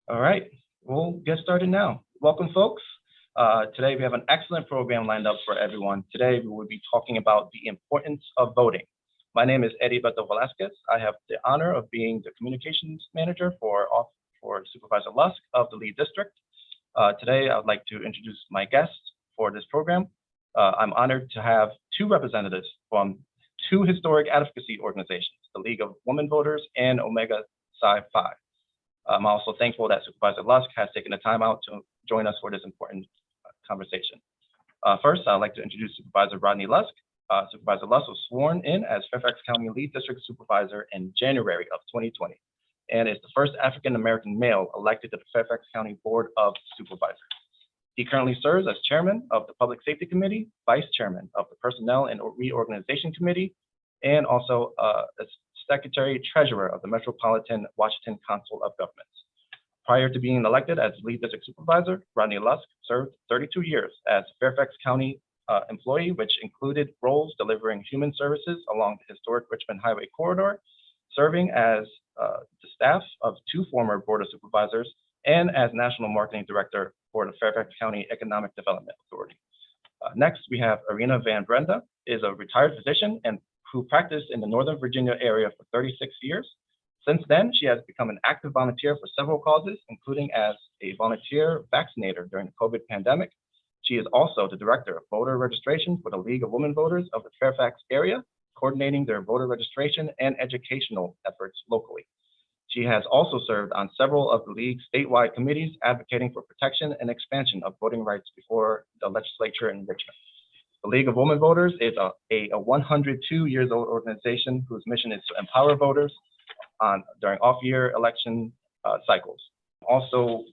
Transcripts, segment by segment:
All right, we'll get started now. Welcome, folks. Today we have an excellent program lined up for everyone. Today we will be talking about the importance of voting. My name is Eddie Beto Velasquez. I have the honor of being the communications manager for Supervisor Lusk of the Lee District. Today I would like to introduce my guests for this program. I'm honored to have two representatives from two historic advocacy organizations, the League of Women Voters and Omega Psi Phi. I'm also thankful that Supervisor Lusk has taken the time out to join us for this important conversation. First, I'd like to introduce Supervisor Rodney Lusk. Supervisor Lusk was sworn in as Fairfax County Lead District Supervisor in January of 2020, and is the first African-American male elected to the Fairfax County Board of Supervisors. He currently serves as Chairman of the Public Safety Committee, Vice Chairman of the Personnel and Reorganization Committee, and also as Secretary Treasurer of the Metropolitan Washington Council of Governments. Prior to being elected as Lead District Supervisor, Rodney Lusk served 32 years as Fairfax County employee, which included roles delivering human services along the historic Richmond Highway corridor, serving as the staff of two former Board of Supervisors, and as National Marketing Director for the Fairfax County Economic Development Authority. Next, we have Arena Van Brenda, is a retired physician and who practiced in the Northern Virginia area for 36 years. Since then, she has become an active volunteer for several causes, including as a volunteer vaccinator during the COVID pandemic. She is also the Director of Voter Registration for the League of Women Voters of the Fairfax area, coordinating their voter registration and educational efforts locally. She has also served on several of the League's statewide committees advocating for protection and expansion of voting rights before the legislature in Richmond. The League of Women Voters is a 102 years old organization whose mission is to empower voters during off-year election cycles. Also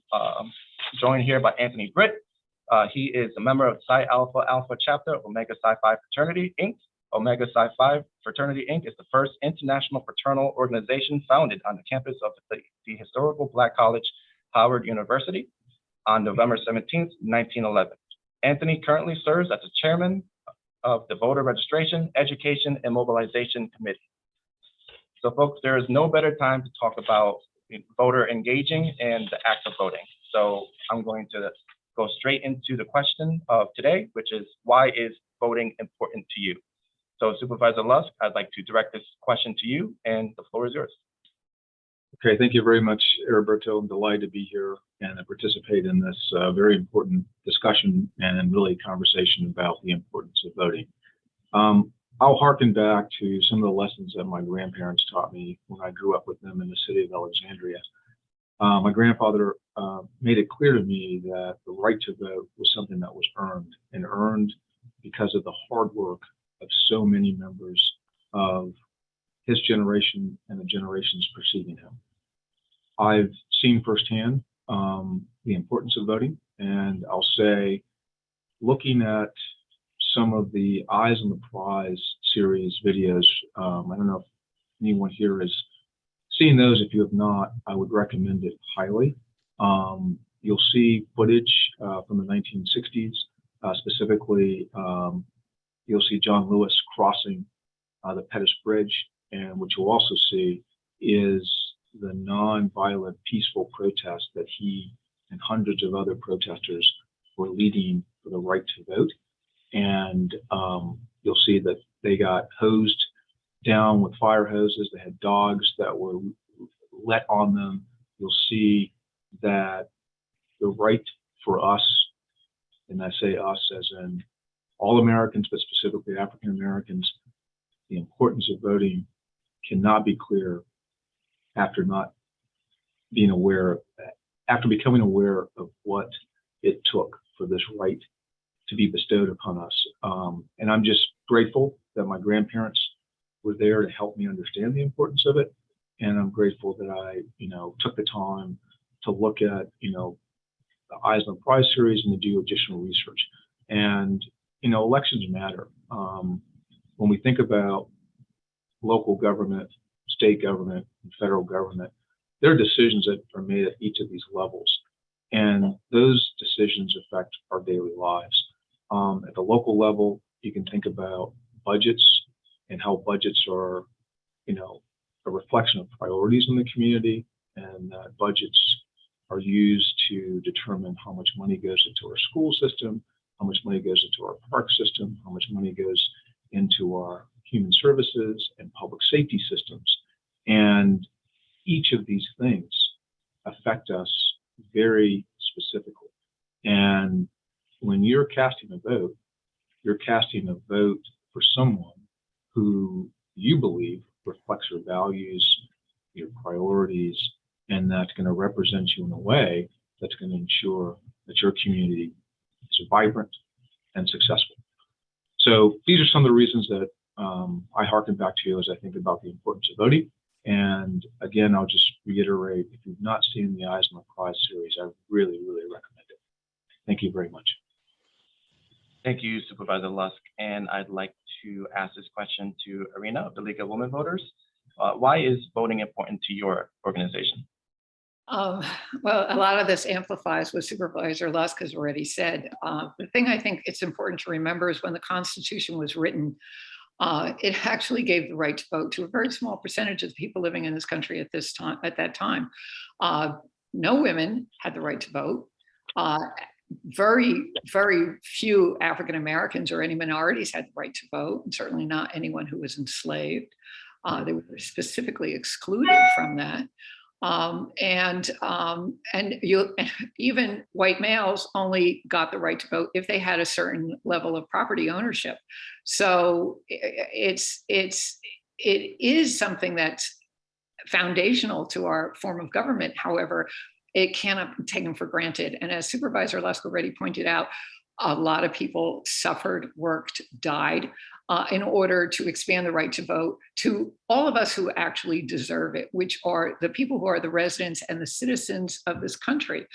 joined here by Anthony Britt. He is a member of Psi Alpha Alpha chapter of Omega Psi Phi Fraternity, Inc. Omega Psi Phi Fraternity, Inc. is the first international fraternal organization founded on the campus of the historical Black College, Howard University, on November 17th, 1911. Anthony currently serves as the chairman of the Voter Registration, Education, and Mobilization Committee. So folks, there is no better time to talk about voter engaging and the act of voting. So I'm going to go straight into the question of today, which is, why is voting important to you? So Supervisor Lusk, I'd like to direct this question to you, and the floor is yours. Okay, thank you very much, Heriberto. I'm delighted to be here and to participate in this very important discussion and really conversation about the importance of voting. I'll harken back to some of the lessons that my grandparents taught me when I grew up with them in the city of Alexandria. My grandfather made it clear to me that the right to vote was something that was earned because of the hard work of so many members of his generation and the generations preceding him. I've seen firsthand the importance of voting, and I'll say, looking at some of the Eyes on the Prize series videos, I don't know if anyone here has seen those. If you have not, I would recommend it highly. You'll see footage from the 1960s, specifically you'll see John Lewis crossing the Pettus Bridge, and what you'll also see is the non-violent, peaceful protest that he and hundreds of other protesters were leading for the right to vote. And you'll see that they got hosed down with fire hoses. They had dogs that were let on them. You'll see that the right for us, and I say us as in all Americans, but specifically African Americans, the importance of voting cannot be clear after not being aware, after becoming aware of what it took for this right to be bestowed upon us. And I'm just grateful that my grandparents were there to help me understand the importance of it. And I'm grateful that I, took the time to look at, the Eyes on the Prize series and to do additional research. And, elections matter. When we think about local government, state government, and federal government, there are decisions that are made at each of these levels. And those decisions affect our daily lives. At the local level, you can think about budgets and how budgets are, a reflection of priorities in the community, and that budgets are used to determine how much money goes into our school system, how much money goes into our park system, how much money goes into our human services and public safety systems. And each of these things affect us very specifically. And when you're casting a vote, you're casting a vote for someone who you believe reflects your values, your priorities, and that's going to represent you in a way that's going to ensure that your community is vibrant and successful. So these are some of the reasons that I hearken back to as I think about the importance of voting. And again, I'll just reiterate, if you've not seen the Eyes on the Prize series, I really, really recommend it. Thank you very much. Thank you, Supervisor Lusk. And I'd like to ask this question to Irina of the League of Women Voters. Why is voting important to your organization? Well, a lot of this amplifies what Supervisor Lusk has already said. The thing I think it's important to remember is when the Constitution was written, it actually gave the right to vote to a very small percentage of the people living in this country at this time. At that time, no women had the right to vote. Very, very few African Americans or any minorities had the right to vote, and certainly not anyone who was enslaved. They were specifically excluded from that. Even white males only got the right to vote if they had a certain level of property ownership. So it is something that's foundational to our form of government. However, it cannot be taken for granted. And as Supervisor Lusk already pointed out, a lot of people suffered, worked, died in order to expand the right to vote to all of us who actually deserve it, which are the people who are the residents and the citizens of this country.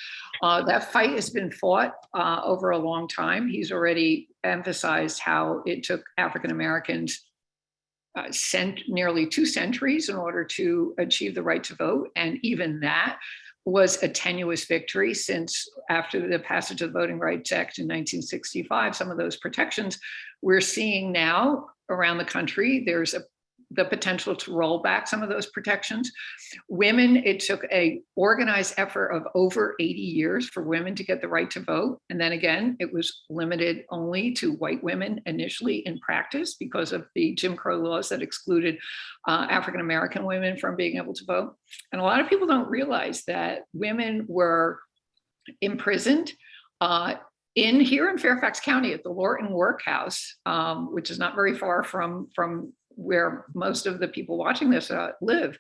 That fight has been fought over a long time. He's already emphasized how it took African Americans nearly 2 centuries in order to achieve the right to vote. And even that was a tenuous victory, since after the passage of the Voting Rights Act in 1965, some of those protections we're seeing now around the country, there's the potential to roll back some of those protections. Women, it took an organized effort of over 80 years for women to get the right to vote. And then again, it was limited only to white women initially in practice because of the Jim Crow laws that excluded African-American women from being able to vote. And a lot of people don't realize that women were imprisoned here in Fairfax County at the Lorton Workhouse, which is not very far from where most of the people watching this live.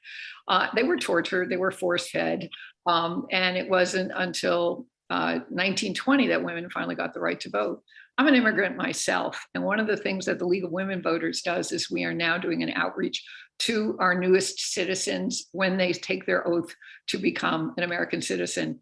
They were tortured, they were force-fed, and it wasn't until 1920 that women finally got the right to vote. I'm an immigrant myself, and one of the things that the League of Women Voters does is we are now doing an outreach to our newest citizens when they take their oath to become an American citizen.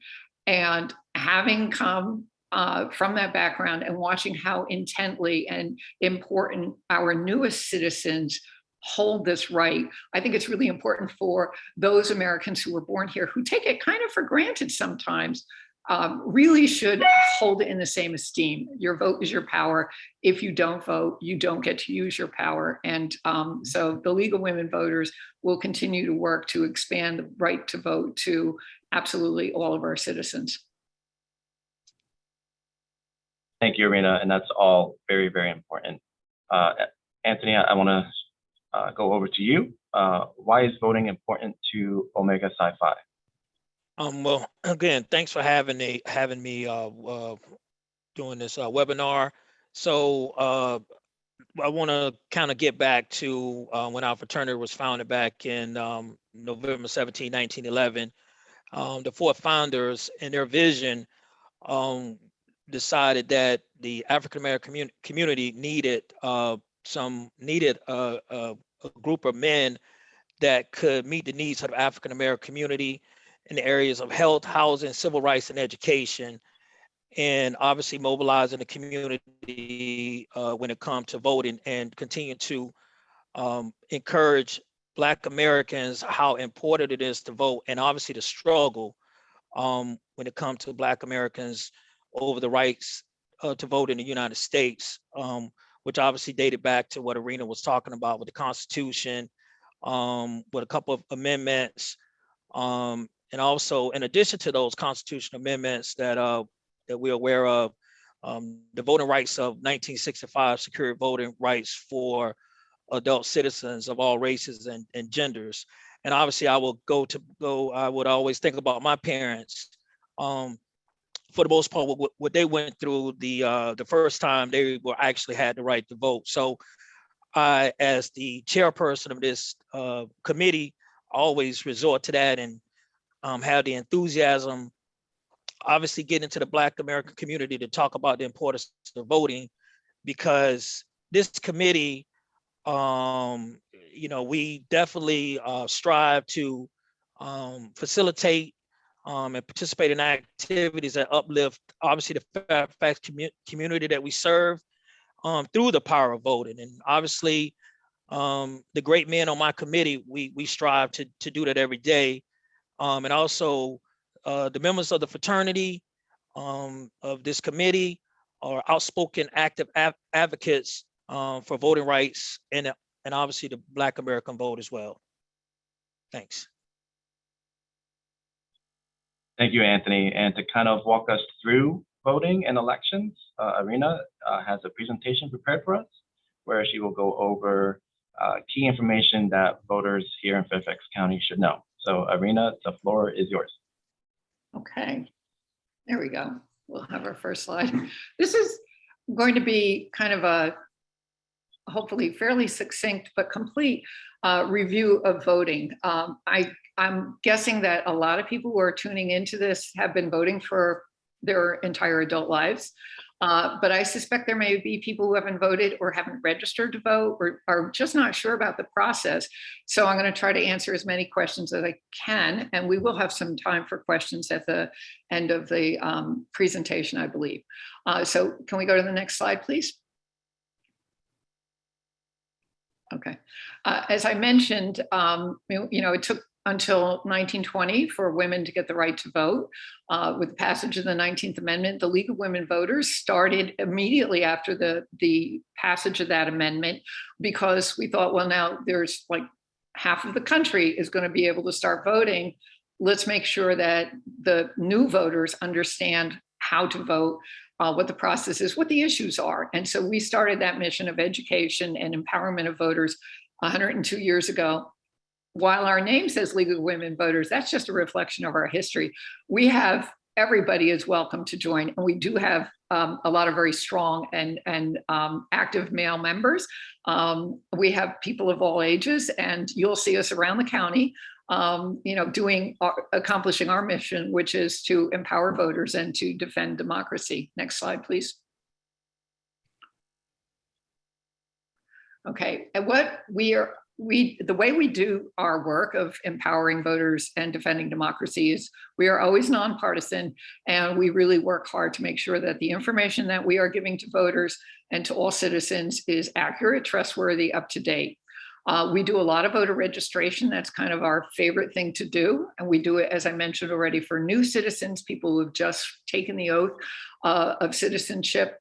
And having come from that background and watching how intently and important our newest citizens hold this right, I think it's really important for those Americans who were born here who take it kind of for granted sometimes, really should hold it in the same esteem. Your vote is your power. If you don't vote, you don't get to use your power. And so the League of Women Voters will continue to work to expand the right to vote to absolutely all of our citizens. Thank you, Irina, and that's all very, very important. Anthony, I want to go over to you. Why is voting important to Omega Psi Phi? Well, again, thanks for having me doing this webinar. So I want to kind of get back to when our fraternity was founded back in November 17, 1911. The 4 founders and their vision decided that the African American community needed a group of men that could meet the needs of the African American community in the areas of health, housing, civil rights, and education, and obviously mobilizing the community when it comes to voting, and continue to encourage Black Americans how important it is to vote, and obviously the struggle when it comes to Black Americans over the rights to vote in the United States, which obviously dated back to what Irina was talking about with the Constitution, with a couple of amendments, And also, in addition to those constitutional amendments that we're aware of, the voting rights of 1965 secured voting rights for adult citizens of all races and genders. And obviously, I would always think about my parents. For the most part, what they went through the first time they were actually had the right to vote. So I, as the chairperson of this committee, always resort to that and have the enthusiasm, obviously get into the Black American community to talk about the importance of voting, because this committee, we definitely strive to facilitate and participate in activities that uplift, obviously, the Fairfax community that we serve through the power of voting. And obviously, the great men on my committee, we strive to do that every day. And also, the members of the fraternity of this committee are outspoken, active advocates for voting rights and obviously the Black American vote as well. Thanks. Thank you, Anthony. And to kind of walk us through voting and elections, Irina has a presentation prepared for us where she will go over key information that voters here in Fairfax County should know. So Irina, the floor is yours. Okay, there we go. We'll have our first slide. This is going to be kind of a hopefully fairly succinct but complete review of voting. I'm guessing that a lot of people who are tuning into this have been voting for their entire adult lives. But I suspect there may be people who haven't voted or haven't registered to vote or are just not sure about the process. So I'm going to try to answer as many questions as I can, and we will have some time for questions at the end of the presentation, I believe. So can we go to the next slide, please? Okay. As I mentioned, it took until 1920 for women to get the right to vote. With the passage of the 19th Amendment, the League of Women Voters started immediately after the passage of that amendment, because we thought, well, now there's like half of the country is going to be able to start voting. Let's make sure that the new voters understand how to vote, what the process is, what the issues are. And so we started that mission of education and empowerment of voters 102 years ago. While our name says League of Women Voters, that's just a reflection of our history. We have, everybody is welcome to join. And we do have a lot of very strong and active male members. We have people of all ages, and you'll see us around the county, accomplishing our mission, which is to empower voters and to defend democracy. Next slide, please. Okay, and the way we do our work of empowering voters and defending democracy is we are always nonpartisan, and we really work hard to make sure that the information that we are giving to voters and to all citizens is accurate, trustworthy, up to date. We do a lot of voter registration. That's kind of our favorite thing to do. And we do it, as I mentioned already, for new citizens, people who have just taken the oath of citizenship.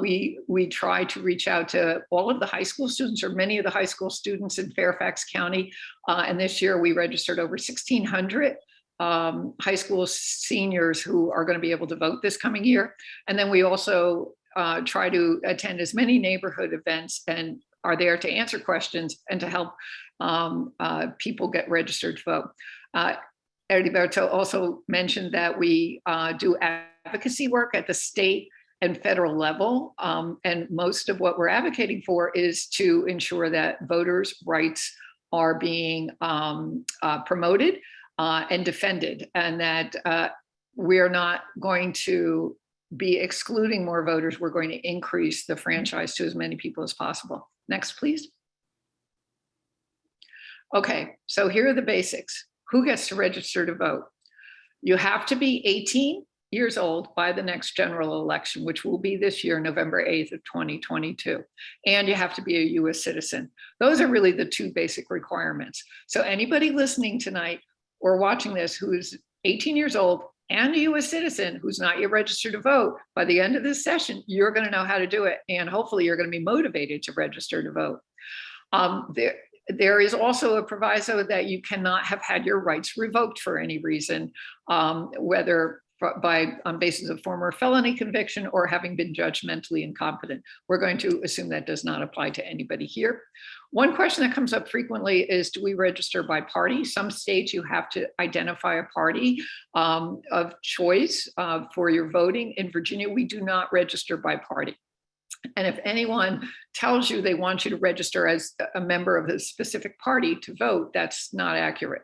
We try to reach out to all of the high school students, or many of the high school students in Fairfax County. And this year we registered over 1,600 high school seniors who are going to be able to vote this coming year. And then we also try to attend as many neighborhood events and are there to answer questions and to help people get registered to vote. Heriberto also mentioned that we do advocacy work at the state and federal level. And most of what we're advocating for is to ensure that voters' rights are being promoted and defended, and that we're not going to be excluding more voters. We're going to increase the franchise to as many people as possible. Next, please. Okay, so here are the basics. Who gets to register to vote? You have to be 18 years old by the next general election, which will be this year, November 8th of 2022. And you have to be a US citizen. Those are really the two basic requirements. So anybody listening tonight or watching this who's 18 years old and a US citizen who's not yet registered to vote, by the end of this session, you're going to know how to do it. And hopefully you're going to be motivated to register to vote. There is also a proviso that you cannot have had your rights revoked for any reason, whether on basis of former felony conviction or having been judgmentally incompetent. We're going to assume that does not apply to anybody here. One question that comes up frequently is, do we register by party? Some states you have to identify a party of choice for your voting. In Virginia, we do not register by party. And if anyone tells you they want you to register as a member of a specific party to vote, that's not accurate.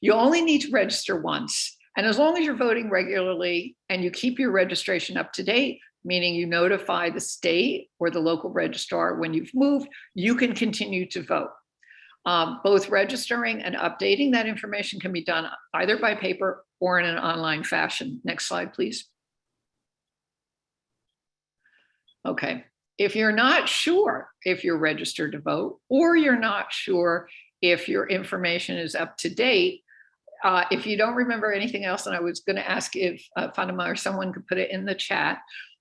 You only need to register once. And as long as you're voting regularly and you keep your registration up to date, meaning you notify the state or the local registrar when you've moved, you can continue to vote. Both registering and updating that information can be done either by paper or in an online fashion. Next slide, please. Okay. If you're not sure if you're registered to vote, or you're not sure if your information is up to date, if you don't remember anything else, and I was going to ask if Fatima or someone could put it in the chat,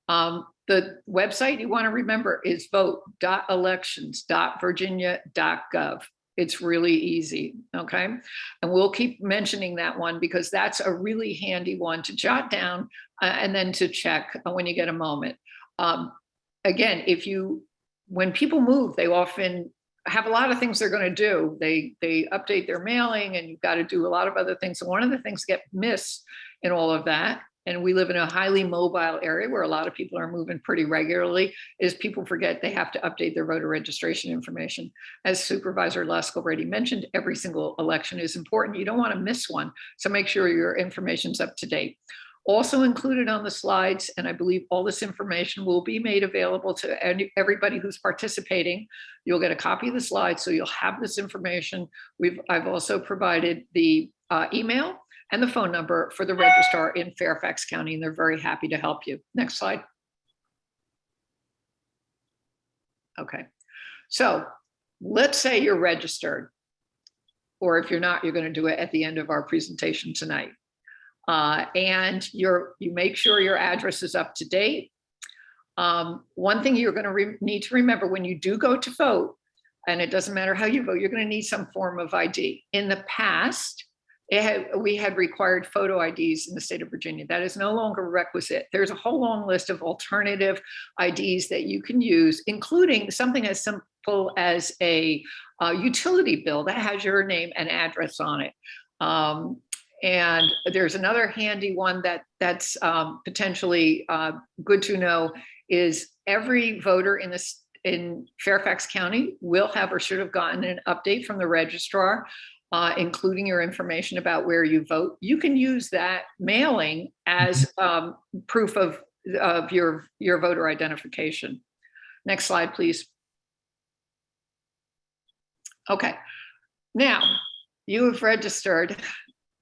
the website you want to remember is vote.elections.virginia.gov. It's really easy, okay? And we'll keep mentioning that one because that's a really handy one to jot down and then to check when you get a moment. Again, when people move, they often have a lot of things they're going to do. They update their mailing, and you've got to do a lot of other things. So one of the things that get missed in all of that, and we live in a highly mobile area where a lot of people are moving pretty regularly, is people forget they have to update their voter registration information. As Supervisor Lusk already mentioned, every single election is important. You don't want to miss one. So make sure your information's up to date. Also included on the slides, and I believe all this information will be made available to everybody who's participating. You'll get a copy of the slides, so you'll have this information. I've also provided the email and the phone number for the registrar in Fairfax County, and they're very happy to help you. Next slide. Okay, so let's say you're registered, or if you're not, you're going to do it at the end of our presentation tonight. And you make sure your address is up to date. One thing you're going to need to remember when you do go to vote, and it doesn't matter how you vote, you're going to need some form of ID. In the past, we had required photo IDs in the state of Virginia. That is no longer requisite. There's a whole long list of alternative IDs that you can use, including something as simple as a utility bill that has your name and address on it. And there's another handy one that's potentially good to know is every voter in Fairfax County will have or should have gotten an update from the registrar, including your information about where you vote. You can use that mailing as proof of your voter identification. Next slide, please. Okay, now you have registered.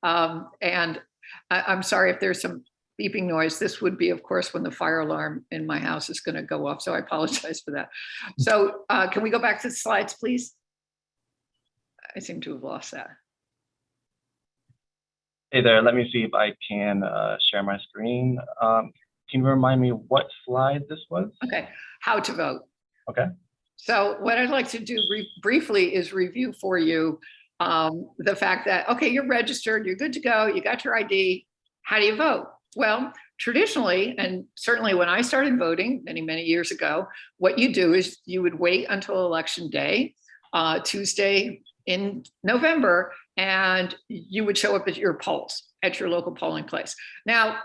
And I'm sorry if there's some beeping noise. This would be, of course, when the fire alarm in my house is going to go off. So I apologize for that. So can we go back to the slides, please? I seem to have lost that. Hey there, let me see if I can share my screen. Can you remind me what slide this was? Okay, how to vote. Okay. So what I'd like to do briefly is review for you the fact that, okay, you're registered, you're good to go, you got your ID. How do you vote? Well, traditionally, and certainly when I started voting many, many years ago, what you do is you would wait until election day, Tuesday in November, and you would show up at your polls, at your local polling place. Now,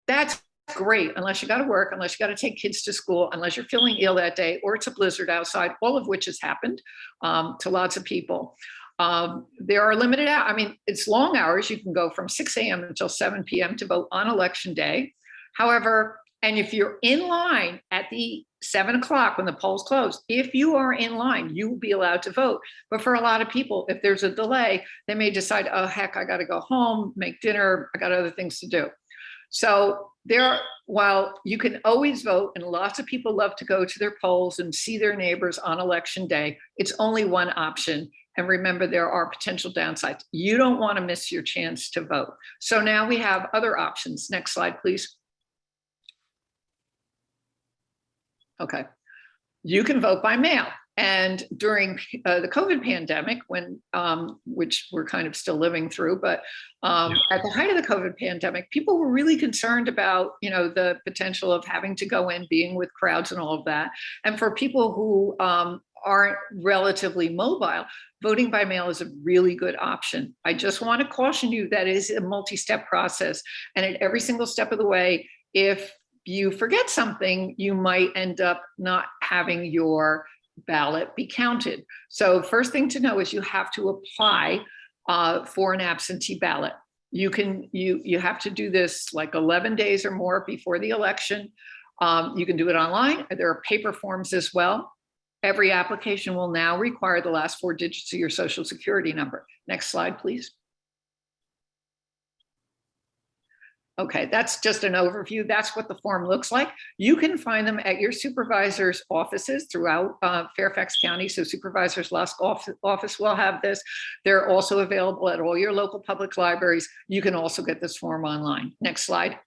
that's great, unless you got to work, unless you got to take kids to school, unless you're feeling ill that day, or it's a blizzard outside, all of which has happened to lots of people. There are limited hours. I mean, it's long hours. You can go from 6 a.m. until 7 p.m. to vote on election day. However, and if you're in line at the 7 o'clock when the polls close, if you are in line, you will be allowed to vote. But for a lot of people, if there's a delay, they may decide, oh, heck, I got to go home, make dinner. I got other things to do. So while you can always vote, and lots of people love to go to their polls and see their neighbors on election day, it's only one option. And remember, there are potential downsides. You don't want to miss your chance to vote. So now we have other options. Next slide, please. Okay. You can vote by mail. And during the COVID pandemic, when which we're kind of still living through, but at the height of the COVID pandemic, people were really concerned about, the potential of having to go in, being with crowds and all of that. And for people who aren't relatively mobile, voting by mail is a really good option. I just want to caution you that it is a multi-step process. And at every single step of the way, if you forget something, you might end up not having your ballot be counted. So first thing to know is you have to apply for an absentee ballot. You have to do this like 11 days or more before the election. You can do it online. There are paper forms as well. Every application will now require the last 4 digits of your social security number. Next slide, please. Okay, that's just an overview. That's what the form looks like. You can find them at your supervisor's offices throughout Fairfax County. So Supervisor's Lusk office will have this. They're also available at all your local public libraries. You can also get this form online. Next slide.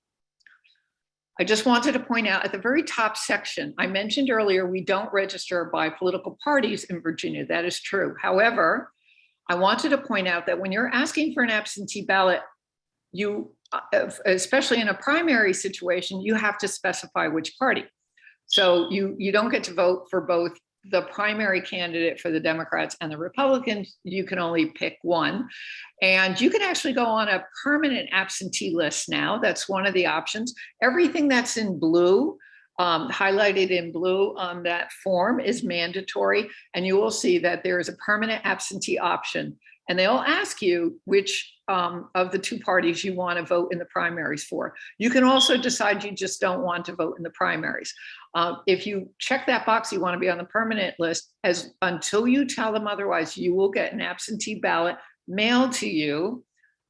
I just wanted to point out at the very top section, I mentioned earlier, we don't register by political parties in Virginia. That is true. However, I wanted to point out that when you're asking for an absentee ballot, you, especially in a primary situation, you have to specify which party. So you don't get to vote for both the primary candidate for the Democrats and the Republicans. You can only pick one. And you can actually go on a permanent absentee list now. That's one of the options. Everything that's in blue, highlighted in blue on that form is mandatory. And you will see that there is a permanent absentee option. And they'll ask you which of the 2 parties you want to vote in the primaries for. You can also decide you just don't want to vote in the primaries. If you check that box, you want to be on the permanent list, until you tell them otherwise, you will get an absentee ballot mailed to you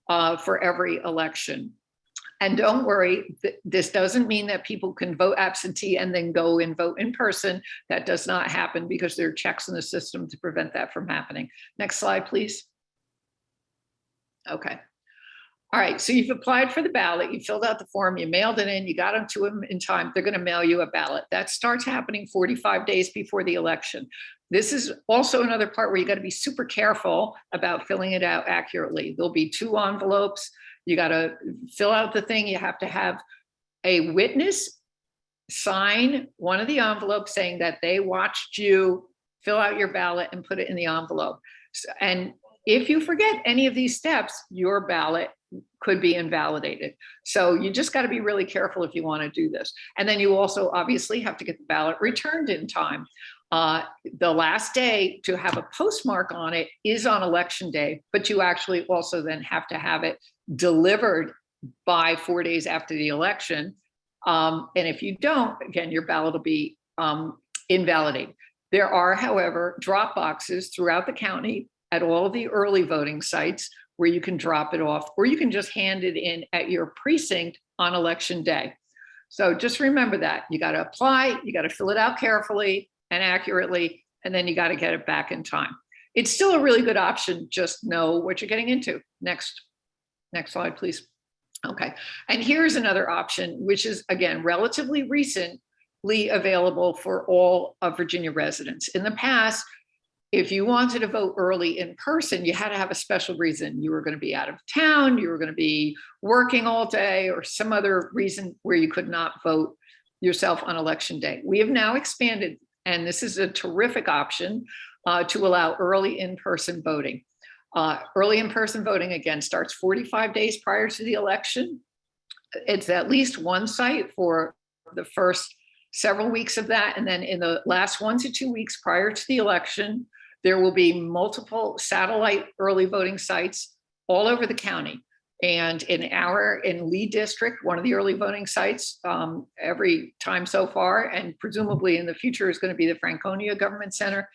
for every election. And don't worry, this doesn't mean that people can vote absentee and then go and vote in person. That does not happen because there are checks in the system to prevent that from happening. Next slide, please. Okay. All right, so you've applied for the ballot, you filled out the form, you mailed it in, you got them to them in time, they're gonna mail you a ballot. That starts happening 45 days before the election. This is also another part where you gotta be super careful about filling it out accurately. There'll be 2 envelopes, you gotta fill out the thing, you have to have a witness sign one of the envelopes saying that they watched you fill out your ballot and put it in the envelope. And if you forget any of these steps, your ballot could be invalidated. So you just got to be really careful if you want to do this. And then you also obviously have to get the ballot returned in time. The last day to have a postmark on it is on election day, but you actually also then have to have it delivered by 4 days after the election. And if you don't, again, your ballot will be invalidated. There are, however, drop boxes throughout the county at all of the early voting sites where you can drop it off, or you can just hand it in at your precinct on election day. So just remember that. You got to apply, you got to fill it out carefully and accurately, and then you got to get it back in time. It's still a really good option. Just know what you're getting into. Next slide, please. Okay, and here's another option, which is, again, relatively recently available for all of Virginia residents. In the past, if you wanted to vote early in person, you had to have a special reason. You were going to be out of town, you were going to be working all day, or some other reason where you could not vote yourself on election day. We have now expanded, and this is a terrific option to allow early in-person voting. Early in-person voting, again, starts 45 days prior to the election. It's at least one site for the first several weeks of that. And then in the last 1 to 2 weeks prior to the election, there will be multiple satellite early voting sites all over the county. And in Lee District, one of the early voting sites every time so far, and presumably in the future is going to be the Franconia Government Center,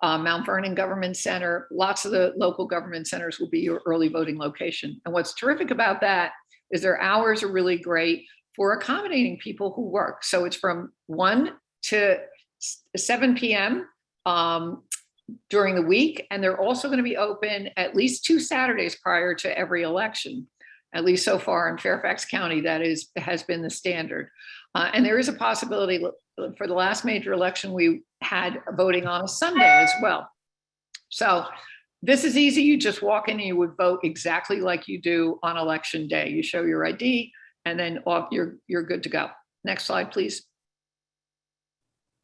Mount Vernon Government Center. Lots of the local government centers will be your early voting location. And what's terrific about that is their hours are really great for accommodating people who work. So it's from 1 to 7 p.m. During the week. And they're also going to be open at least 2 Saturdays prior to every election. At least so far in Fairfax County, that has been the standard. And there is a possibility for the last major election we had voting on a Sunday as well. So this is easy. You just walk in and you would vote exactly like you do on election day. You show your ID and then off you're good to go. Next slide, please.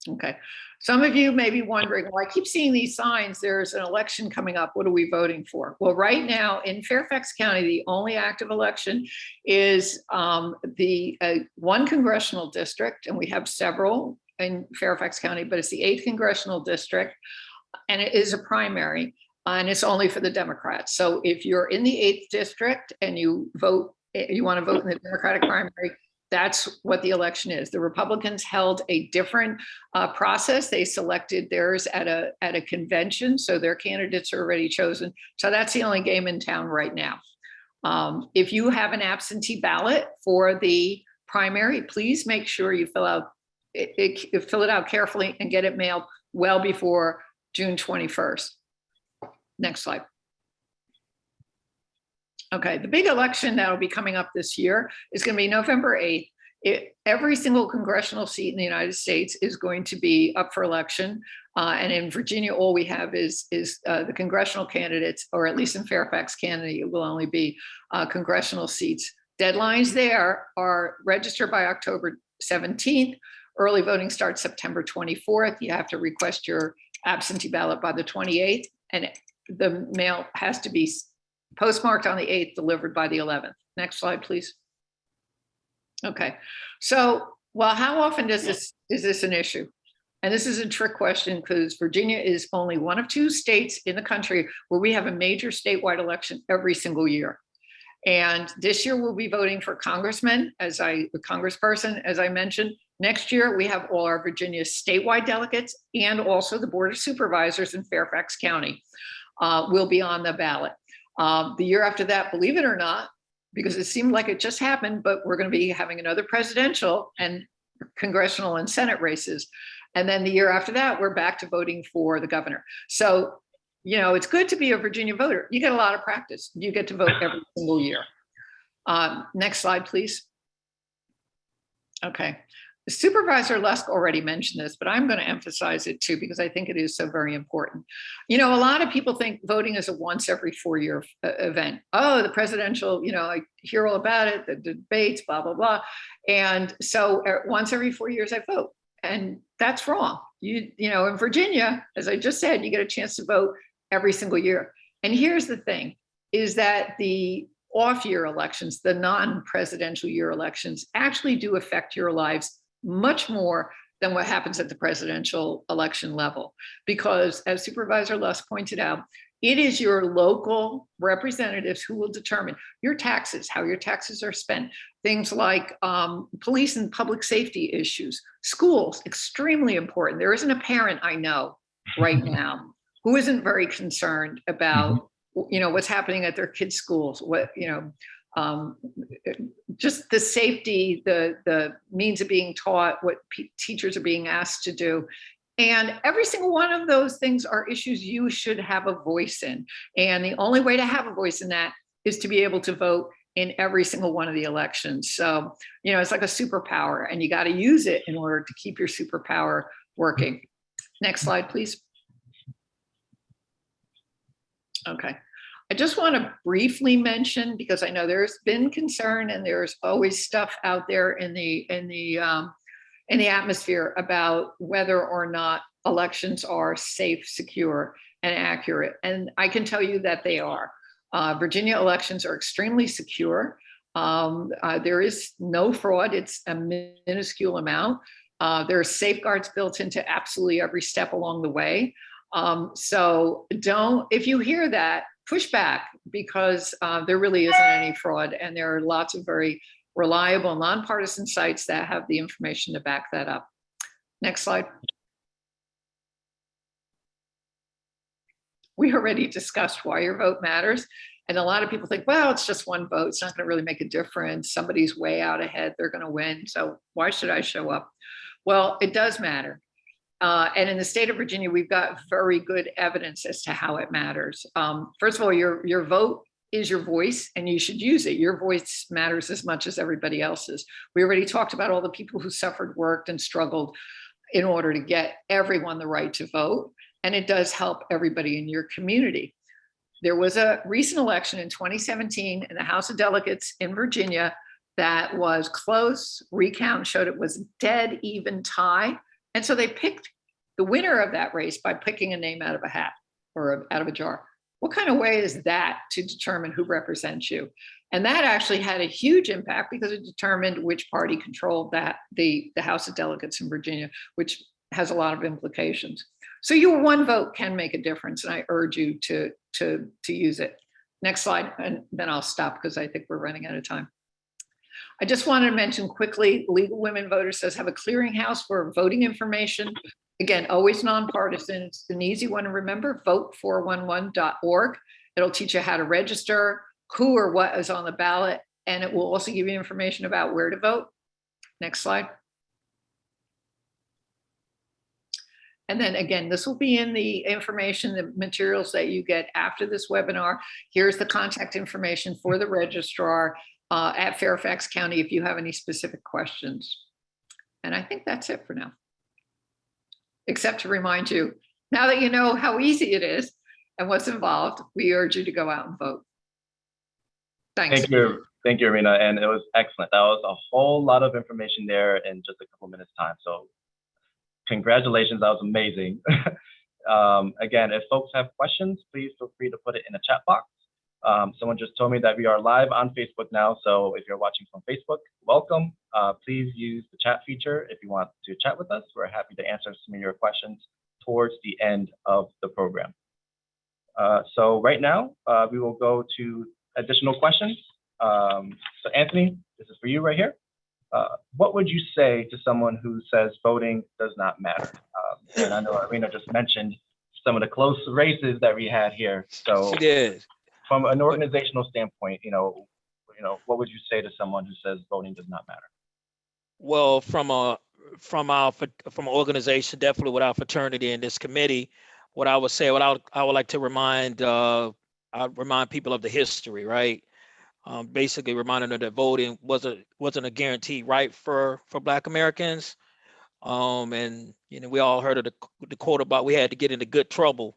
Okay. Some of you may be wondering, well, I keep seeing these signs. There's an election coming up. What are we voting for? Well, right now in Fairfax County, the only active election is the one congressional district, and we have several in Fairfax County, but it's the 8th congressional district, and it is a primary, and it's only for the Democrats. So if you're in the 8th district and you vote, you want to vote in the Democratic primary, that's what the election is. The Republicans held a different process. They selected theirs at a convention, so their candidates are already chosen. So that's the only game in town right now. If you have an absentee ballot for the primary, please make sure you fill it out carefully and get it mailed well before June 21st. Next slide. Okay, the big election that will be coming up this year is going to be November 8th. Every single congressional seat in the United States is going to be up for election. And in Virginia, all we have is the congressional candidates, or at least in Fairfax County, it will only be congressional seats. Deadlines there are registered by October 17th. Early voting starts September 24th. You have to request your absentee ballot by the 28th. And the mail has to be postmarked on the 8th, delivered by the 11th. Next slide, please. Okay, so, well, how often is this an issue? And this is a trick question because Virginia is only one of 2 states in the country where we have a major statewide election every single year. And this year we'll be voting for congressman, congressperson, as I mentioned. Next year, we have all our Virginia statewide delegates and also the Board of Supervisors in Fairfax County will be on the ballot. The year after that, believe it or not, because it seemed like it just happened, but we're going to be having another presidential and congressional and Senate races. And then the year after that, we're back to voting for the governor. So, you know, it's good to be a Virginia voter. You get a lot of practice. You get to vote every single year. Next slide, please. Okay. Supervisor Lusk already mentioned this, but I'm going to emphasize it too, because I think it is so very important. You know, a lot of people think voting is a once every 4-year event. Oh, the presidential, you know, I hear all about it, the debates, blah, blah, blah. And so once every 4 years I vote, and that's wrong. You know, in Virginia, as I just said, you get a chance to vote every single year. And here's the thing, is that the off-year elections, the non-presidential year elections, actually do affect your lives much more than what happens at the presidential election level. Because as Supervisor Lusk pointed out, it is your local representatives who will determine your taxes, how your taxes are spent, things like police and public safety issues, schools, extremely important. There isn't a parent I know right now who isn't very concerned about, you know, what's happening at their kids' schools, what, you know, just the safety, the means of being taught, what teachers are being asked to do. And every single one of those things are issues you should have a voice in. And the only way to have a voice in that is to be able to vote in every single one of the elections. So, you know, it's like a superpower, and you got to use it in order to keep your superpower working. Next slide, please. Okay. I just want to briefly mention, because I know there's been concern and there's always stuff out there in the atmosphere about whether or not elections are safe, secure, and accurate. And I can tell you that they are. Virginia elections are extremely secure. There is no fraud. It's a minuscule amount. There are safeguards built into absolutely every step along the way. So if you hear that, push back, because there really isn't any fraud, and there are lots of very reliable, nonpartisan sites that have the information to back that up. Next slide. We already discussed why your vote matters. And a lot of people think, well, it's just one vote. It's not going to really make a difference. Somebody's way out ahead. They're going to win. So why should I show up? Well, it does matter. And in the state of Virginia, we've got very good evidence as to how it matters. First of all, your vote is your voice, and you should use it. Your voice matters as much as everybody else's. We already talked about all the people who suffered, worked, and struggled in order to get everyone the right to vote. And it does help everybody in your community. There was a recent election in 2017 in the House of Delegates in Virginia that was close. Recount showed it was dead even tie. And so they picked the winner of that race by picking a name out of a hat or out of a jar. What kind of way is that to determine who represents you? And that actually had a huge impact because it determined which party controlled the House of Delegates in Virginia, which has a lot of implications. So your one vote can make a difference, and I urge you to use it. Next slide, and then I'll stop because I think we're running out of time. I just wanted to mention quickly, League of Women Voters does have a clearinghouse for voting information. Again, always nonpartisan. It's an easy one to remember, vote411.org. It'll teach you how to register, who or what is on the ballot, and it will also give you information about where to vote. Next slide. And then again, this will be in the information, the materials that you get after this webinar. Here's the contact information for the registrar at Fairfax County if you have any specific questions. And I think that's it for now. Except to remind you, now that you know how easy it is and what's involved, we urge you to go out and vote. Thanks. Thank you, Irina, and it was excellent. That was a whole lot of information there in just a couple minutes time. So congratulations, that was amazing. Again, if folks have questions, please feel free to put it in the chat box. Someone just told me that we are live on Facebook now, so if you're watching from Facebook, welcome. Please use the chat feature if you want to chat with us. We're happy to answer some of your questions towards the end of the program. So right now, we will go to additional questions. So Anthony, this is for you right here. What would you say to someone who says voting does not matter? And I know Irina just mentioned some of the close races that we had here. So She did. from an organizational standpoint, what would you say to someone who says voting does not matter? Well, from an organization, definitely with our fraternity and this committee, what I would say, I would like to remind people of the history, right? Basically reminding them that voting wasn't a guaranteed right for Black Americans. And we all heard of the quote about we had to get into good trouble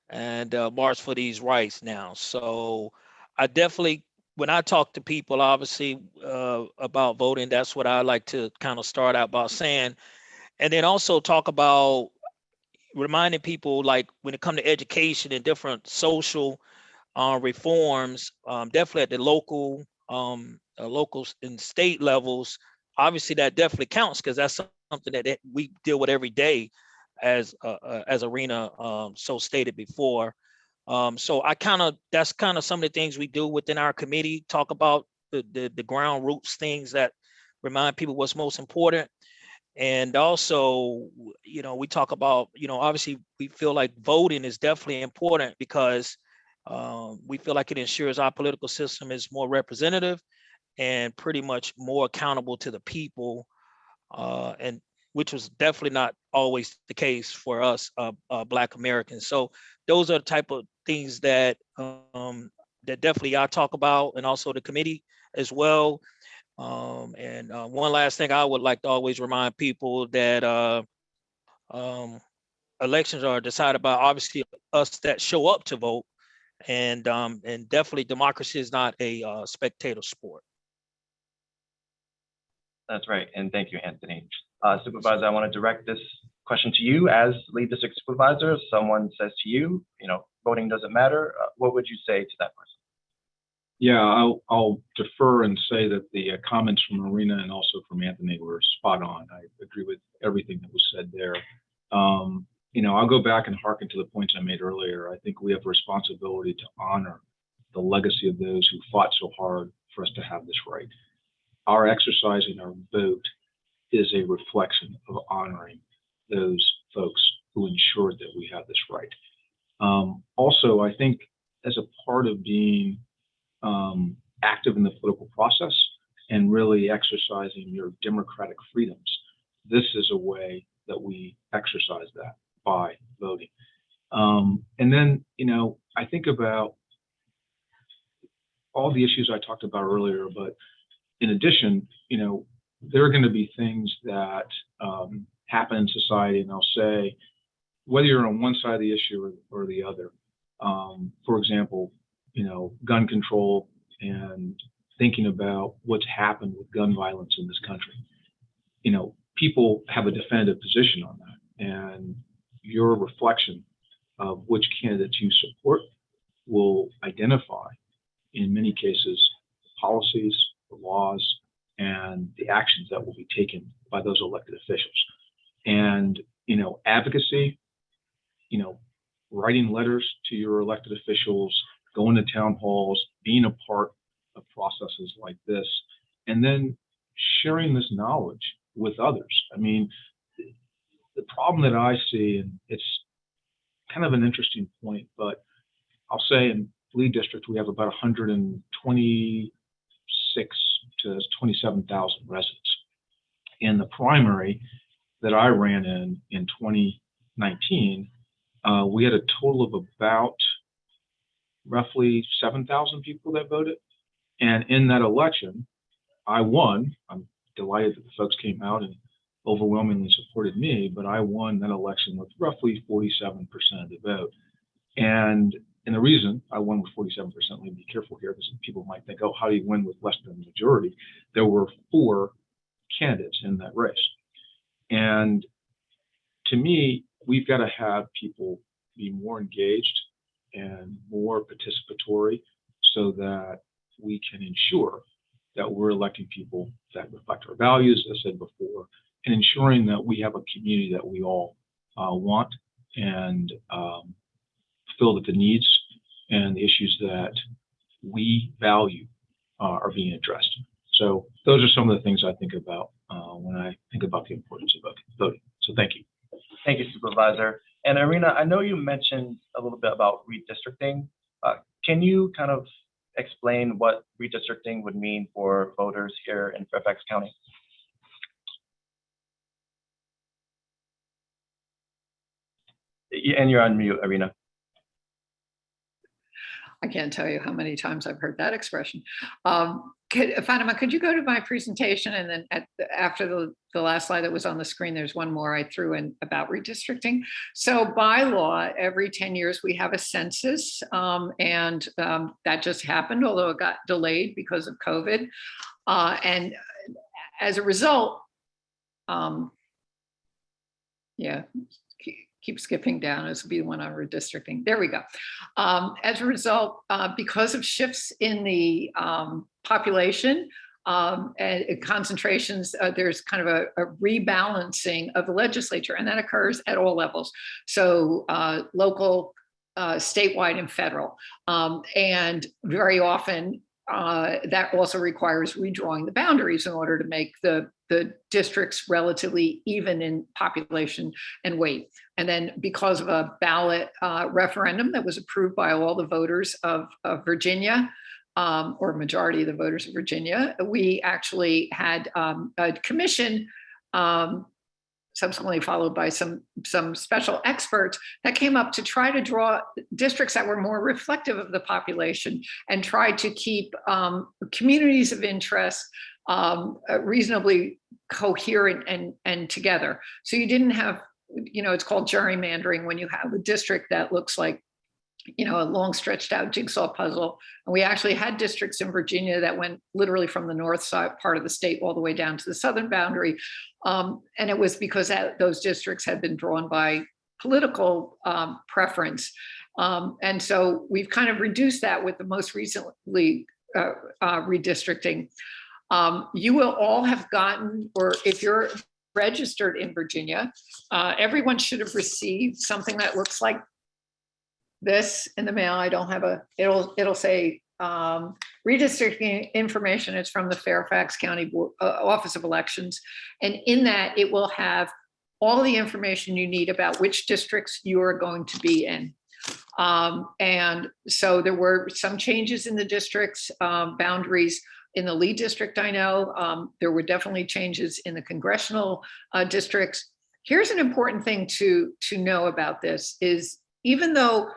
and march for these rights now. So I definitely, when I talk to people, obviously about voting, that's what I like to kind of start out by saying, and then also talk about reminding people, like when it comes to education and different social reforms, definitely at the local and state levels. Obviously, that definitely counts because that's something that we deal with every day, as Irina so stated before. So that's kind of some of the things we do within our committee. Talk about the ground roots, things that remind people what's most important. And also, we talk about, obviously we feel like voting is definitely important because we feel like it ensures our political system is more representative and pretty much more accountable to the people, and which was definitely not always the case for us Black Americans. So those are the type of things that that definitely I talk about, and also the committee as well. And one last thing I would like to always remind people that elections are decided by obviously us that show up to vote. And definitely democracy is not a spectator sport. That's right, and thank you, Anthony. Supervisor, I want to direct this question to you as lead district supervisor. If someone says to you, voting doesn't matter, what would you say to that person? Yeah, I'll defer and say that the comments from Irina and also from Anthony were spot on. I agree with everything that was said there. I'll go back and hearken to the points I made earlier. I think we have a responsibility to honor the legacy of those who fought so hard for us to have this right. Our exercising our vote is a reflection of honoring those folks who ensured that we have this right. Also, I think as a part of being active in the political process and really exercising your democratic freedoms, this is a way that we exercise that by voting. And then, I think about all the issues I talked about earlier, but in addition, there are going to be things that happen in society, and I'll say, whether you're on one side of the issue or the other, for example, gun control and thinking about what's happened with gun violence in this country, people have a definitive position on that, and your reflection of which candidates you support will identify, in many cases, the policies, the laws, and the actions that will be taken by those elected officials. And, advocacy, writing letters to your elected officials, going to town halls, being a part of processes like this, and then sharing this knowledge with others. I mean, the problem that I see, and it's kind of an interesting point, but I'll say in Lee District, we have about 126 to 27,000 residents. In the primary that I ran in 2019, we had a total of about roughly 7,000 people that voted. And in that election, I won. I'm delighted that the folks came out and overwhelmingly supported me, but I won that election with roughly 47% of the vote. And the reason I won with 47%, let me be careful here, because people might think, oh, how do you win with less than the majority? There were 4 candidates in that race. And to me, we've got to have people be more engaged and more participatory so that we can ensure that we're electing people that reflect our values, as I said before, and ensuring that we have a community that we all want and feel that the needs and the issues that we value are being addressed. So those are some of the things I think about when I think about the importance of voting. So thank you. Thank you, Supervisor. And Irina, I know you mentioned a little bit about redistricting. Can you kind of explain what redistricting would mean for voters here in Fairfax County? And you're on mute, Irina. I can't tell you how many times I've heard that expression. Fatima, could you go to my presentation, and then after the last slide that was on the screen, there's one more I threw in about redistricting. So by law, every 10 years we have a census, and that just happened, although it got delayed because of COVID. And as a result, keep skipping down. This will be the one on redistricting. There we go. As a result, because of shifts in the population and concentrations, there's kind of a rebalancing of the legislature, and that occurs at all levels. So local, statewide, and federal. And very often, that also requires redrawing the boundaries in order to make the districts relatively even in population and weight. And then because of a ballot referendum that was approved by all the voters of Virginia, or majority of the voters of Virginia, we actually had a commission, subsequently followed by some special experts, that came up to try to draw districts that were more reflective of the population and try to keep communities of interest reasonably coherent and together. So you didn't have, it's called gerrymandering when you have a district that looks like, a long stretched out jigsaw puzzle. And we actually had districts in Virginia that went literally from the north side part of the state all the way down to the southern boundary. And it was because those districts had been drawn by political preference. And so we've kind of reduced that with the most recently redistricting. You will all have gotten, or if you're registered in Virginia, everyone should have received something that looks like this in the mail. I don't have it'll say redistricting information. It's from the Fairfax County Office of Elections. And in that, it will have all the information you need about which districts you are going to be in. And so there were some changes in the districts boundaries. In the Lee district, I know there were definitely changes in the congressional districts. Here's an important thing to know about this is, even though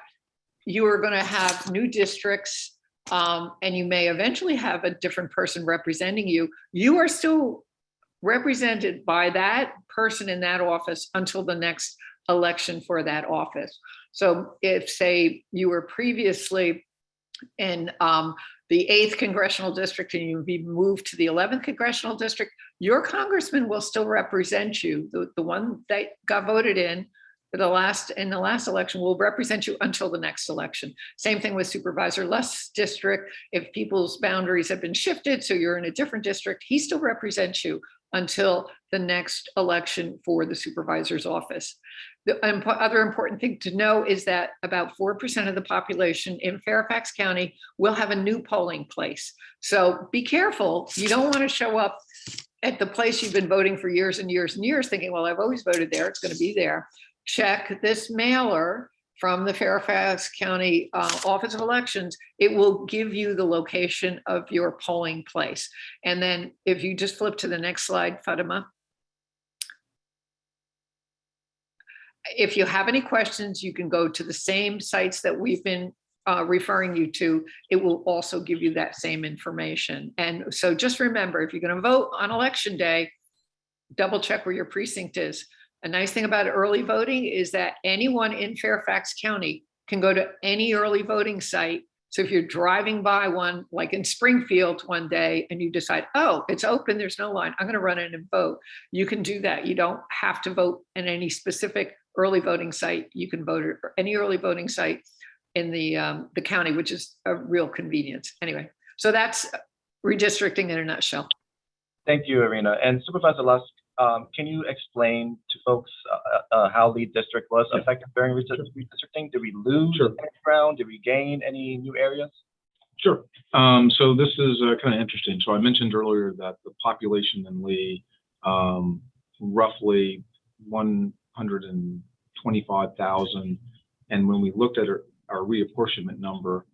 you are going to have new districts and you may eventually have a different person representing you, you are still represented by that person in that office until the next election for that office. So if, say, you were previously in the 8th congressional district and you'd be moved to the 11th congressional district, your congressman will still represent you. The one that got voted in the last election will represent you until the next election. Same thing with Supervisor Lust's district. If people's boundaries have been shifted, so you're in a different district, he still represents you until the next election for the supervisor's office. The other important thing to know is that about 4% of the population in Fairfax County will have a new polling place. So be careful. You don't want to show up at the place you've been voting for years and years and years thinking, well, I've always voted there, it's going to be there. Check this mailer from the Fairfax County Office of Elections. It will give you the location of your polling place. And then if you just flip to the next slide, Fatima. If you have any questions, you can go to the same sites that we've been referring you to. It will also give you that same information. And so just remember, if you're going to vote on election day, double check where your precinct is. A nice thing about early voting is that anyone in Fairfax County can go to any early voting site. So if you're driving by one, like in Springfield one day, and you decide, oh, it's open, there's no line, I'm going to run in and vote, you can do that. You don't have to vote in any specific early voting site. You can vote at any early voting site in the county, which is a real convenience. Anyway, so that's redistricting in a nutshell. Thank you, Irina. And Supervisor Lusk, can you explain to folks how lead district was affected during redistricting? Did we lose any ground? Did we gain any new areas? Sure. So this is kind of interesting. So I mentioned earlier that the population in Lee, roughly 125,000. And when we looked at our reapportionment number,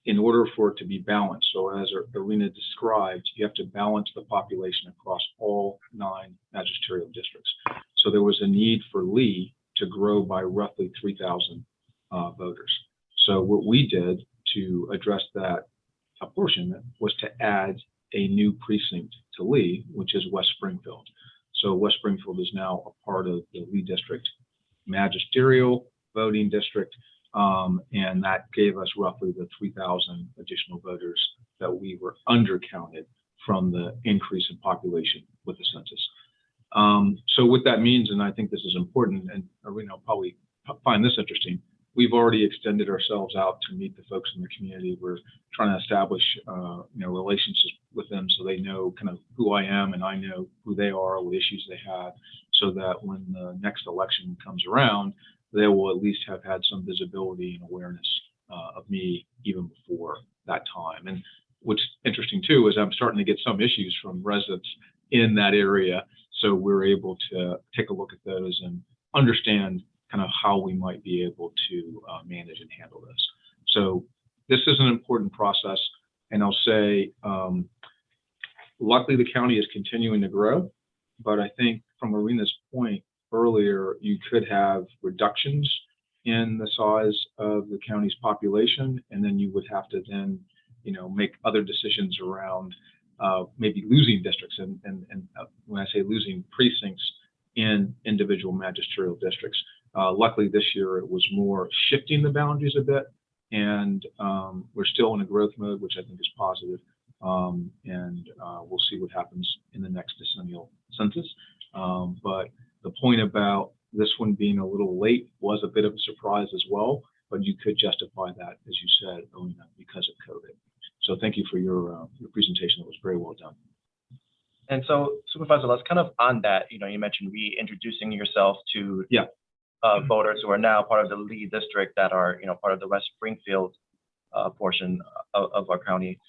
in order for it to be balanced, so as Irina described, you have to balance the population across all 9 magisterial districts. So there was a need for Lee to grow by roughly 3,000 voters. So what we did to address that apportionment was to add a new precinct to Lee, which is West Springfield. So West Springfield is now a part of the Lee District magisterial voting district. And that gave us roughly the 3,000 additional voters that we were undercounted from the increase in population with the census. So what that means, and I think this is important, and Irina will probably find this interesting, we've already extended ourselves out to meet the folks in the community. We're trying to establish relationships with them so they know kind of who I am and I know who they are, what issues they have, so that when the next election comes around, they will at least have had some visibility and awareness of me even before that time. And what's interesting too is I'm starting to get some issues from residents in that area. So we're able to take a look at those and understand kind of how we might be able to manage and handle this. So this is an important process. And I'll say, luckily the county is continuing to grow, but I think from Irina's point earlier, you could have reductions in the size of the county's population, and then you would have to then, make other decisions around maybe losing districts and when I say losing precincts in individual magisterial districts. Luckily this year it was more shifting the boundaries a bit, and we're still in a growth mode, which I think is positive. And we'll see what happens in the next decennial census. But the point about this one being a little late was a bit of a surprise as well, but you could justify that, as you said, Irina, because of COVID. So thank you for your presentation. That was very well done. And so, Supervisor, let's kind of on that, you mentioned reintroducing yourself to voters who are now part of the Lee district that are, part of the West Springfield portion of our county.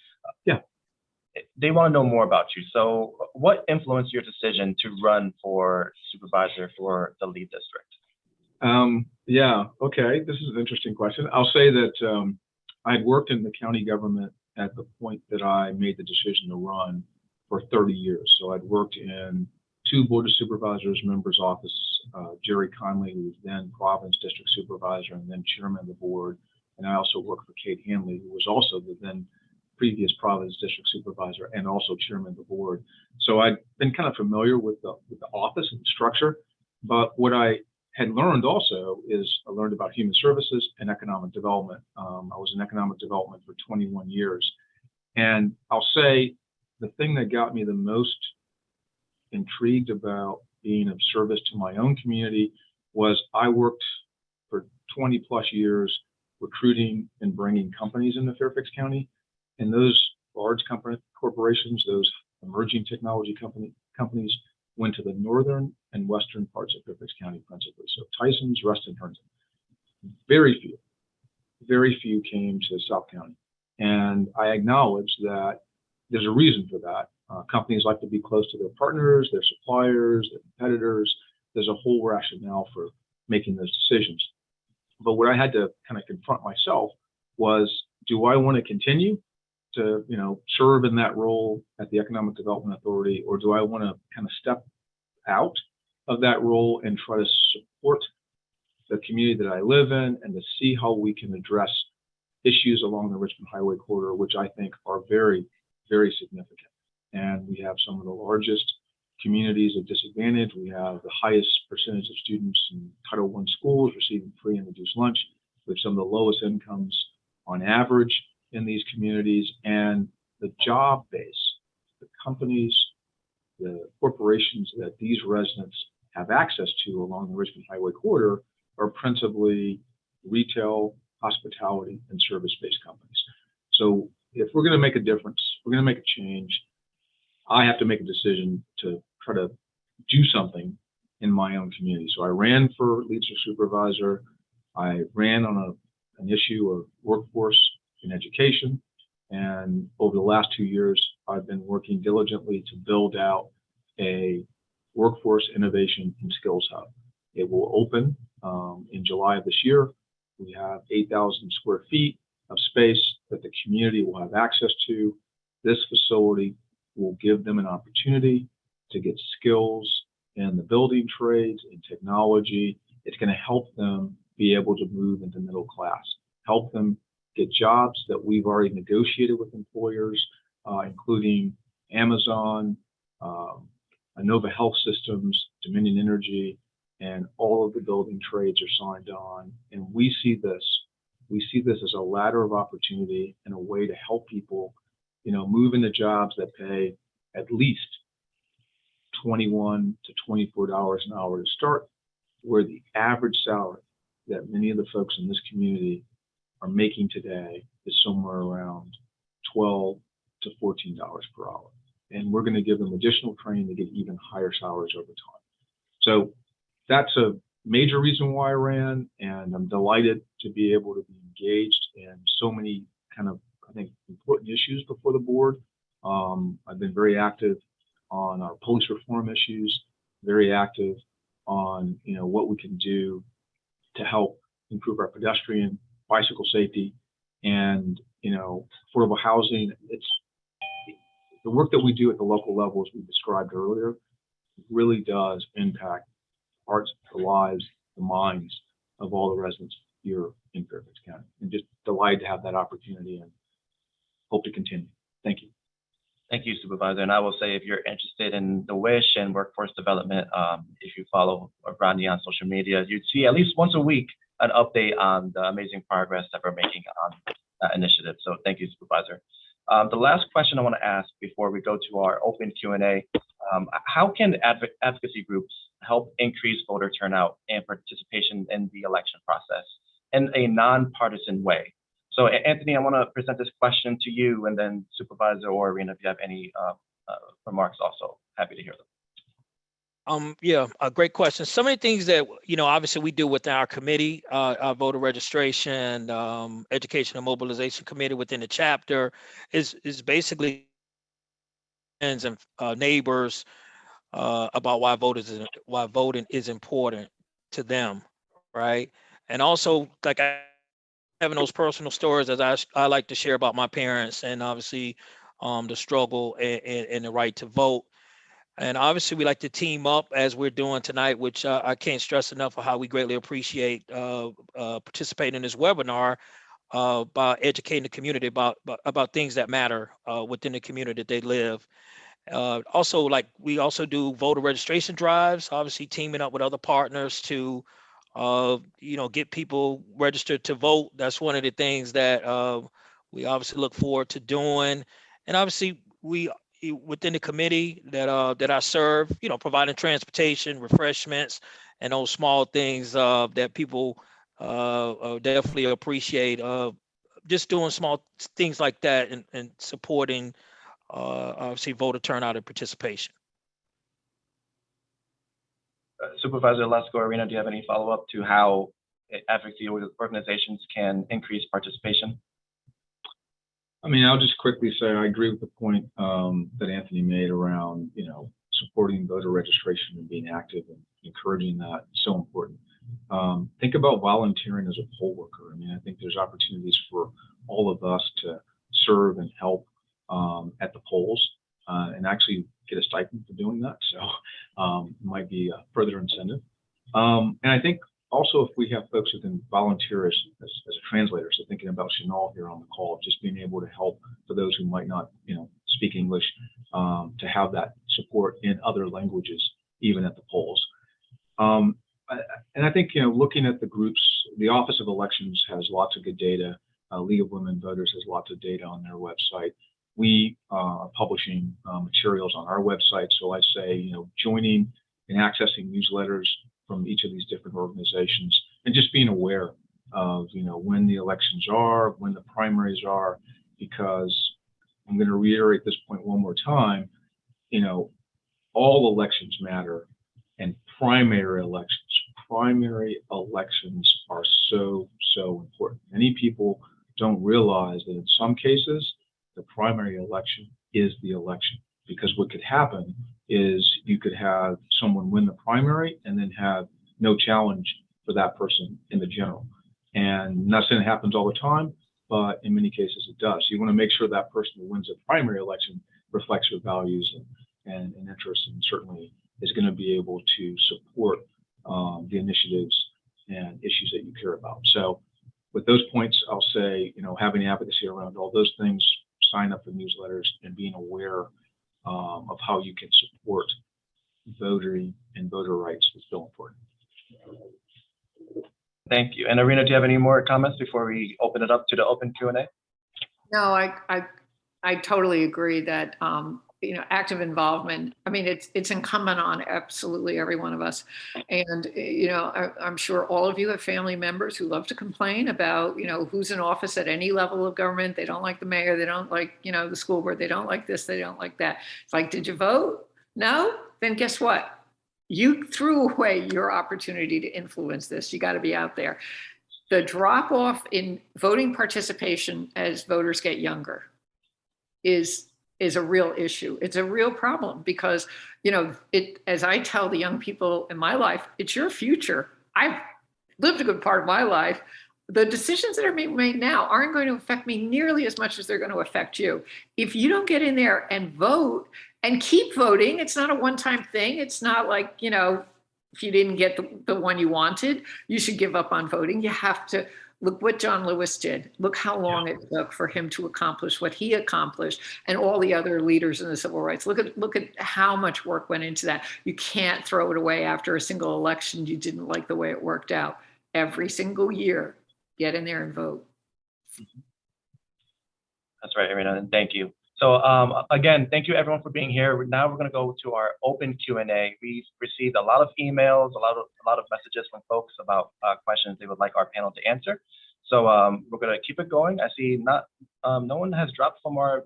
They want to know more about you. So what influenced your decision to run for supervisor for the Lee district? Okay. This is an interesting question. I'll say that I'd worked in the county government at the point that I made the decision to run for 30 years. So I'd worked in 2 Board of Supervisors members' offices, Jerry Conley, who was then Providence District Supervisor and then Chairman of the board. And I also worked for Kate Hanley, who was also the then previous Providence District Supervisor and also Chairman of the board. So I'd been kind of familiar with the office and structure, but what I had learned also is I learned about human services and economic development. I was in economic development for 21 years. And I'll say the thing that got me the most intrigued about being of service to my own community was I worked for 20 plus years recruiting and bringing companies into Fairfax County. And those large corporations, those emerging technology companies went to the northern and western parts of Fairfax County principally. So Tyson's, Ruston, Herndon. Very few came to South County. And I acknowledge that there's a reason for that. Companies like to be close to their partners, their suppliers, their competitors. There's a whole rationale for making those decisions. But what I had to kind of confront myself was, do I want to continue to, serve in that role at the Economic Development Authority, or do I want to kind of step out of that role and try to support the community that I live in and to see how we can address issues along the Richmond Highway corridor, which I think are very, very significant. And we have some of the largest communities of disadvantage. We have the highest percentage of students in Title I schools receiving free and reduced lunch. We have some of the lowest incomes on average in these communities, and the job base, the companies, the corporations that these residents have access to along the Richmond Highway corridor are principally retail, hospitality, and service-based companies. So if we're going to make a difference, we're going to make a change, I have to make a decision to try to do something in my own community. So I ran for leadership supervisor. I ran on an issue of workforce in education. And over the last 2 years, I've been working diligently to build out a workforce innovation and skills hub. It will open in July of this year. We have 8,000 square feet of space that the community will have access to. This facility will give them an opportunity to get skills in the building trades and technology. It's going to help them be able to move into middle class, help them get jobs that we've already negotiated with employers, including Amazon, Inova Health Systems, Dominion Energy, and all of the building trades are signed on. And we see this as a ladder of opportunity and a way to help people, move into jobs that pay at least $21 to $24 an hour to start, where the average salary that many of the folks in this community are making today is somewhere around $12 to $14 per hour. And we're going to give them additional training to get even higher salaries over time. So that's a major reason why I ran, and I'm delighted to be able to be engaged in so many kind of, I think, important issues before the board. I've been very active on our police reform issues, very active on, what we can do to help improve our pedestrian, bicycle safety, and, affordable housing. It's the work that we do at the local level, as we described earlier, really does impact hearts, the lives, the minds of all the residents here in Fairfax County. And just delighted to have that opportunity and hope to continue. Thank you. Thank you, Supervisor. And I will say, if you're interested in the WISH and workforce development, if you follow Rodney on social media, you'd see at least once a week an update on the amazing progress that we're making on that initiative. So thank you, Supervisor. The last question I want to ask before we go to our open Q&A, how can advocacy groups help increase voter turnout and participation in the election process in a nonpartisan way? So Anthony, I want to present this question to you, and then Supervisor or Irina, if you have any remarks also, happy to hear them. Yeah, a great question. Some of the things that, obviously we do within our committee, our voter registration, education and mobilization committee within the chapter is basically friends and neighbors about why voting is important to them, right? And also, like, having those personal stories, as I like to share about my parents, and obviously the struggle and the right to vote. And obviously we like to team up as we're doing tonight, which I can't stress enough of how we greatly appreciate participating in this webinar. by educating the community about things that matter within the community that they live. Also, like we also do voter registration drives, obviously teaming up with other partners to, get people registered to vote. That's one of the things that we obviously look forward to doing. And obviously, within the committee that I serve, providing transportation, refreshments, and those small things that people definitely appreciate. Just doing small things like that and supporting obviously voter turnout and participation. Supervisor Lesko-Arena, do you have any follow-up to how advocacy organizations can increase participation? I mean, I'll just quickly say I agree with the point that Anthony made around, supporting voter registration and being active and encouraging that. It's so important. Think about volunteering as a poll worker. I mean, I think there's opportunities for all of us to serve and help at the polls and actually get a stipend for doing that. So it might be a further incentive. And I think also if we have folks who can volunteer as a translator, so thinking about Chanel here on the call, just being able to help for those who might not, speak English, to have that support in other languages, even at the polls. And I think, looking at the groups, the Office of Elections has lots of good data. League of Women Voters has lots of data on their website. We are publishing materials on our website. So I say, joining and accessing newsletters from each of these different organizations and just being aware of, when the elections are, when the primaries are, because I'm going to reiterate this point one more time, all elections matter, and primary elections are so important. Many people don't realize that in some cases, the primary election is the election, because what could happen is you could have someone win the primary and then have no challenge for that person in the general. And I'm not saying it happens all the time, but in many cases it does. So you want to make sure that person who wins the primary election reflects your values and interests, and certainly is going to be able to support the initiatives and issues that you care about. So with those points, I'll say, having advocacy around all those things, sign up for newsletters, and being aware of how you can support voting and voter rights is so important. Thank you. And Arena, do you have any more comments before we open it up to the open Q&A? No, I totally agree that active involvement. I mean, it's incumbent on absolutely every one of us. And I'm sure all of you have family members who love to complain about who's in office at any level of government. They don't like the mayor. They don't like the school board. They don't like this. They don't like that. It's like, did you vote? No? Then guess what? You threw away your opportunity to influence this. You got to be out there. The drop off in voting participation as voters get younger is a real issue. It's a real problem because, as I tell the young people in my life, it's your future. I've lived a good part of my life. The decisions that are being made now aren't going to affect me nearly as much as they're going to affect you. If you don't get in there and vote and keep voting, it's not a one-time thing. It's not like, if you didn't get the one you wanted, you should give up on voting. You have to look what John Lewis did. Look how long it took for him to accomplish what he accomplished, and all the other leaders in the civil rights. Look at how much work went into that. You can't throw it away after a single election you didn't like the way it worked out. Every single year, get in there and vote. That's right, Arena, and thank you. So again, thank you everyone for being here. Now we're going to go to our open Q&A. We've received a lot of emails, a lot of messages from folks about questions they would like our panel to answer. So we're going to keep it going. I see no one has dropped from our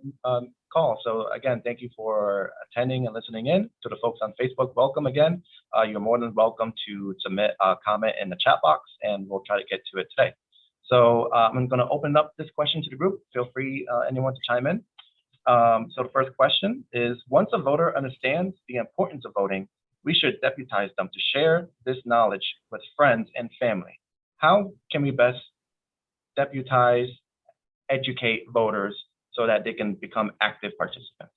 call. So again, thank you for attending and listening in. To the folks on Facebook, welcome again. You're more than welcome to submit a comment in the chat box, and we'll try to get to it today. So I'm going to open up this question to the group. Feel free, anyone, to chime in. So the first question is, once a voter understands the importance of voting, we should deputize them to share this knowledge with friends and family. How can we best deputize, educate voters so that they can become active participants?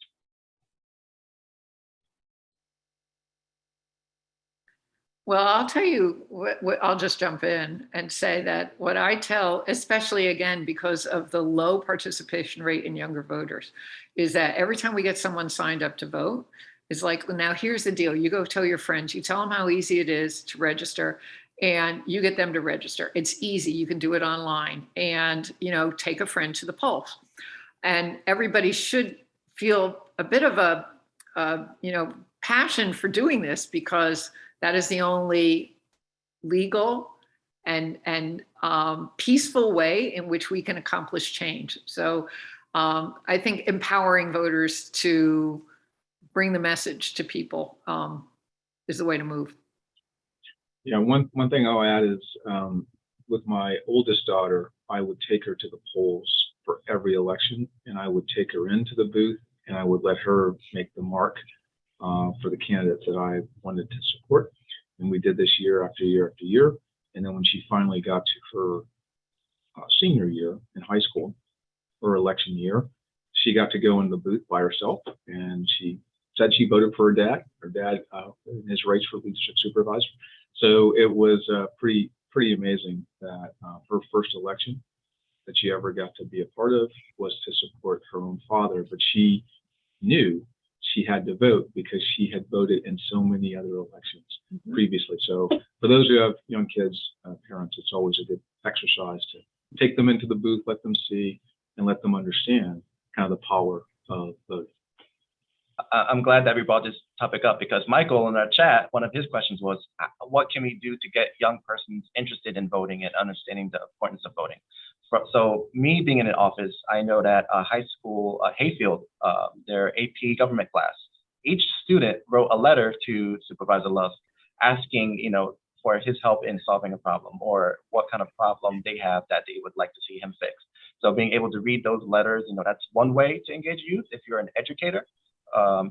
Well, I'll tell you what, I'll just jump in and say that what I tell, especially again, because of the low participation rate in younger voters, is that every time we get someone signed up to vote, it's like, well, now here's the deal. You go tell your friends, you tell them how easy it is to register, and you get them to register. It's easy. You can do it online, and, take a friend to the polls. And everybody should feel a bit of a passion for doing this, because that is the only legal and peaceful way in which we can accomplish change. So I think empowering voters to bring the message to people is the way to move. Yeah, one thing I'll add is with my oldest daughter, I would take her to the polls for every election, and I would take her into the booth, and I would let her make the mark for the candidates that I wanted to support. And we did this year after year after year. And then when she finally got to her senior year in high school, her election year, she got to go in the booth by herself, and she said she voted for her dad. Her dad in his race for leadership supervisor. So it was pretty amazing that her first election that she ever got to be a part of was to support her own father, but she knew she had to vote because she had voted in so many other elections previously. So for those who have young kids, parents, it's always a good exercise to take them into the booth, let them see, and let them understand kind of the power of voting. I'm glad that we brought this topic up, because Michael in our chat, one of his questions was, what can we do to get young persons interested in voting and understanding the importance of voting? So me being in an office, I know that high school, Hayfield, their AP government class, each student wrote a letter to Supervisor Lusk asking, for his help in solving a problem, or what kind of problem they have that they would like to see him fix. So being able to read those letters, that's one way to engage youth. If you're an educator,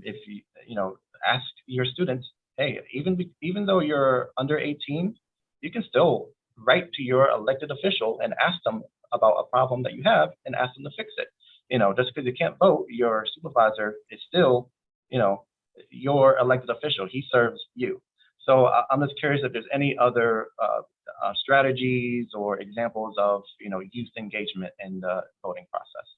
if you ask your students, hey, even though you're under 18, you can still write to your elected official and ask them about a problem that you have and ask them to fix it. Just because you can't vote, your supervisor is still, your elected official. He serves you. So I'm just curious if there's any other strategies or examples of, youth engagement in the voting process.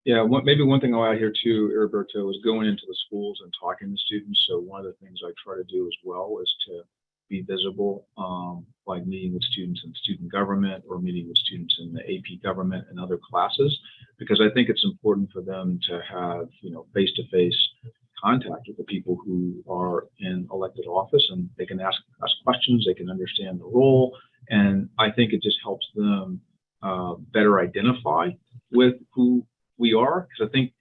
Yeah, maybe one thing I'll add here too, Heriberto, is going into the schools and talking to students. So one of the things I try to do as well is to be visible, like meeting with students in student government or meeting with students in the AP government and other classes, because I think it's important for them to have, face-to-face contact with the people who are in elected office, and they can ask questions, they can understand the role, and I think it just helps them better identify with who we are, because I think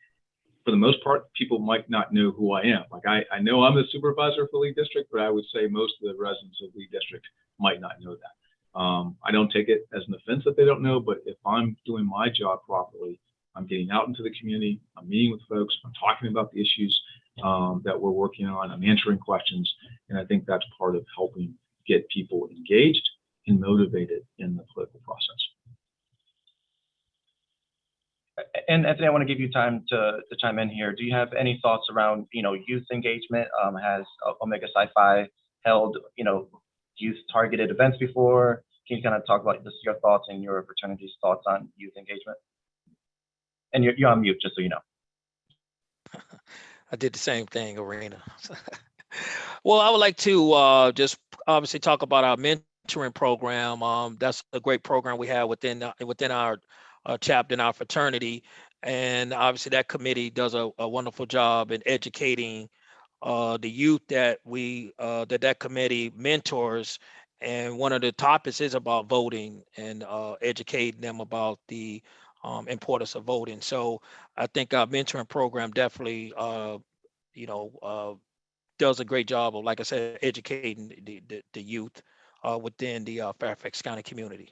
for the most part, people might not know who I am. Like I know I'm the supervisor for Lee District, but I would say most of the residents of Lee District might not know that. I don't take it as an offense that they don't know, but if I'm doing my job properly, I'm getting out into the community, I'm meeting with folks, I'm talking about the issues that we're working on, I'm answering questions, and I think that's part of helping get people engaged and motivated in the political process. And Anthony, I want to give you time to chime in here. Do you have any thoughts around, youth engagement? Has Omega Psi Phi held, youth targeted events before? Can you kind of talk about just your thoughts and your fraternity's thoughts on youth engagement? And you're on mute, just so you know. I did the same thing, Arena. Well, I would like to just obviously talk about our mentoring program. That's a great program we have within our chapter in our fraternity, and obviously that committee does a wonderful job in educating the youth that that committee mentors. And one of the topics is about voting and educating them about the importance of voting. So I think our mentoring program definitely does a great job of, like I said, educating the youth within the Fairfax County community.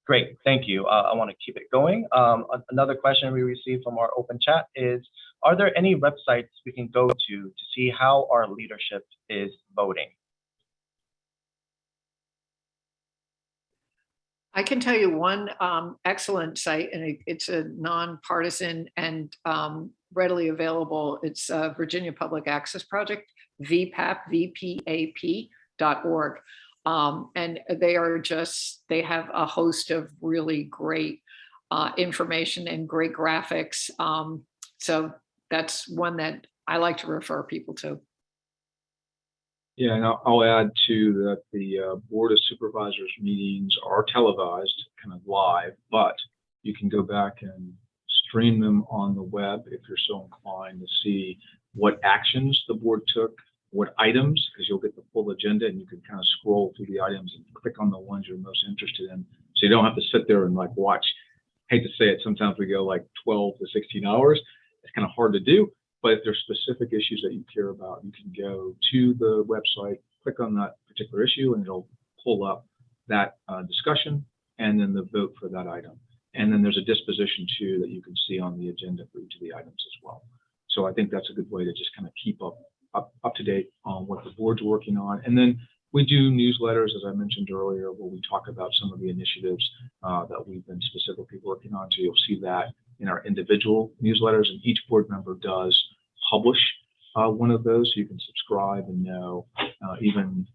Great, thank you. I want to keep it going. Another question we received from our open chat is, are there any websites we can go to see how our leadership is voting? I can tell you one excellent site, and it's a nonpartisan and readily available. It's Virginia Public Access Project, VPAP, VPAP.org. And they have a host of really great information and great graphics. So that's one that I like to refer people to. Yeah, and I'll add too that the Board of Supervisors meetings are televised, kind of live, but you can go back and stream them on the web if you're so inclined to see what actions the board took, what items, because you'll get the full agenda and you can kind of scroll through the items and click on the ones you're most interested in. So you don't have to sit there and like watch. Hate to say it, sometimes we go like 12 to 16 hours. It's kind of hard to do. But if there's specific issues that you care about, you can go to the website, click on that particular issue, and it'll pull up that discussion and then the vote for that item. And then there's a disposition too that you can see on the agenda for each of the items as well. So I think that's a good way to just kind of keep up to date on what the board's working on. And then we do newsletters, as I mentioned earlier, where we talk about some of the initiatives that we've been specifically working on. So you'll see that in our individual newsletters, and each board member does publish one of those, so you can subscribe and know even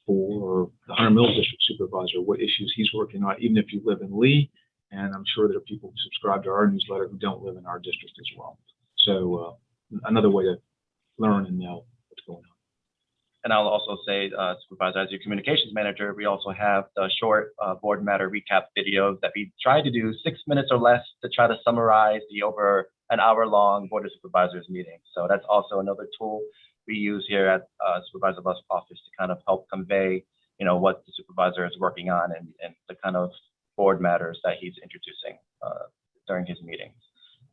for the Hunter Mills District Supervisor what issues he's working on, even if you live in Lee. And I'm sure there are people who subscribe to our newsletter who don't live in our district as well. So another way to learn and know what's going on. And I'll also say, Supervisor, as your communications manager, we also have the short board matter recap videos that we try to do 6 minutes or less to try to summarize the over an hour-long Board of Supervisors meeting. So that's also another tool we use here at Supervisor Lusk's office to kind of help convey, what the supervisor is working on and the kind of board matters that he's introducing during his meetings.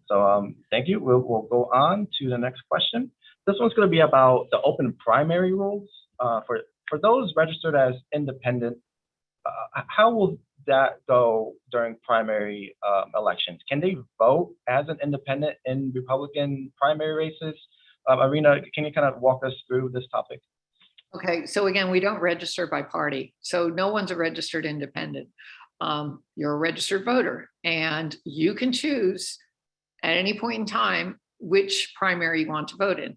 So thank you. We'll go on to the next question. This one's going to be about the open primary rules. For those registered as independent, how will that go during primary elections? Can they vote as an independent in Republican primary races? Irina, can you kind of walk us through this topic? Okay, so again, we don't register by party. So no one's a registered independent. You're a registered voter, and you can choose at any point in time which primary you want to vote in.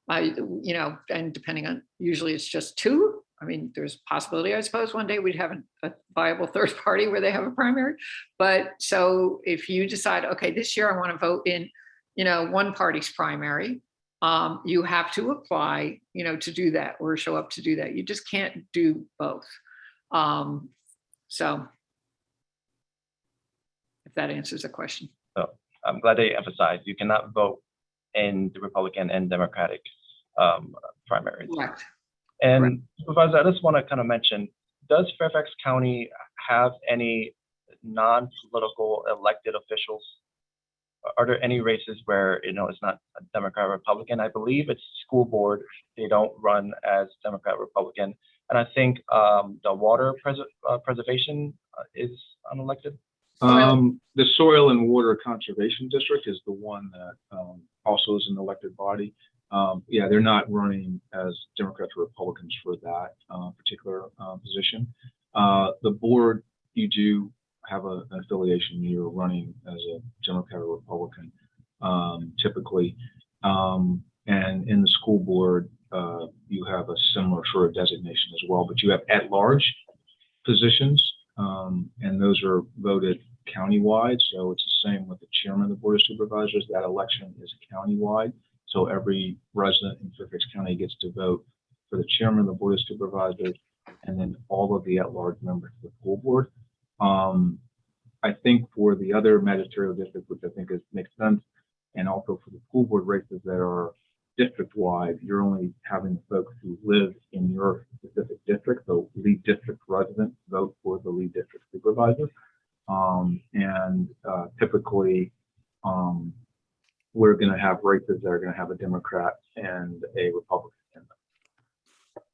And depending on, usually it's just two. I mean, there's a possibility, I suppose, one day we'd have a viable third party where they have a primary. But so if you decide, okay, this year I want to vote in, one party's primary, you have to apply, to do that or show up to do that. You just can't do both. So if that answers the question. So I'm glad they emphasized you cannot vote in the Republican and Democratic primaries. Correct. And Correct. Supervisor, I just want to kind of mention, does Fairfax County have any non-political elected officials? Are there any races where, it's not a Democrat or Republican? I believe it's school board. They don't run as Democrat or Republican. And I think the water preservation is unelected. The Soil and Water Conservation District is the one that also is an elected body. Yeah, they're not running as Democrats or Republicans for that particular position. The board, you do have an affiliation. You're running as a Democrat or Republican, typically. And in the school board, you have a similar sort of designation as well, but you have at-large positions, and those are voted countywide. So it's the same with the chairman of the Board of Supervisors. That election is countywide. So every resident in Fairfax County gets to vote for the chairman of the Board of Supervisors and then all of the at-large members of the school board. I think for the other magisterial districts, which I think makes sense, and also for the school board races that are district-wide, you're only having the folks who live in your specific district, so lead district residents vote for the lead district supervisor. Typically, we're going to have races that are going to have a Democrat and a Republican in them.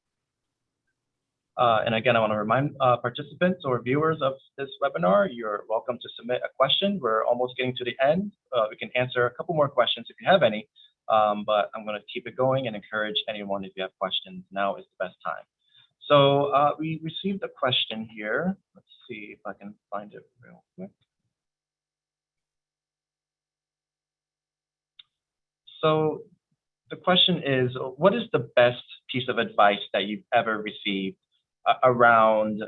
And again, I want to remind participants or viewers of this webinar, you're welcome to submit a question. We're almost getting to the end. We can answer a couple more questions if you have any, but I'm going to keep it going and encourage anyone, if you have questions, now is the best time. So we received a question here. Let's see if I can find it real quick. So the question is, what is the best piece of advice that you've ever received around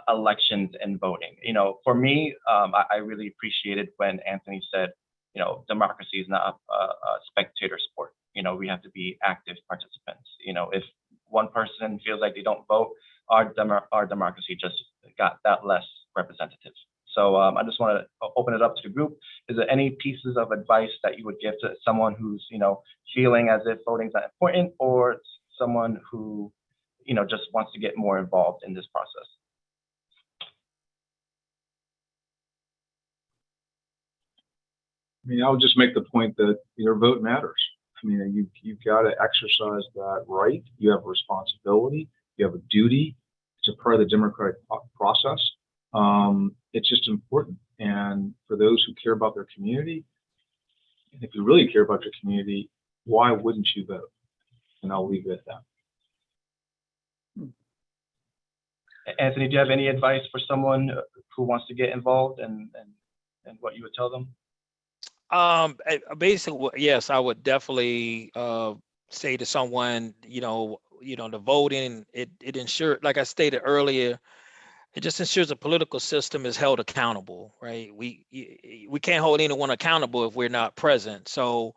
elections and voting? You know, for me, I really appreciated when Anthony said, you know, democracy is not a spectator sport. You know, we have to be active participants. You know, if one person feels like they don't vote, our democracy just got that less representative. So I just want to open it up to the group. Is there any pieces of advice that you would give to someone who's, you know, feeling as if voting's not important, or someone who, you know, just wants to get more involved in this process? I mean, I'll just make the point that your vote matters. I mean, you've got to exercise that right. You have a responsibility. You have a duty. It's a part of the democratic process. It's just important. And for those who care about their community, and if you really care about your community, why wouldn't you vote? And I'll leave it at that. Anthony, do you have any advice for someone who wants to get involved, and what you would tell them? Basically, yes, I would definitely say to someone, the voting, it ensures, like I stated earlier, it just ensures the political system is held accountable, right? We can't hold anyone accountable if we're not present. So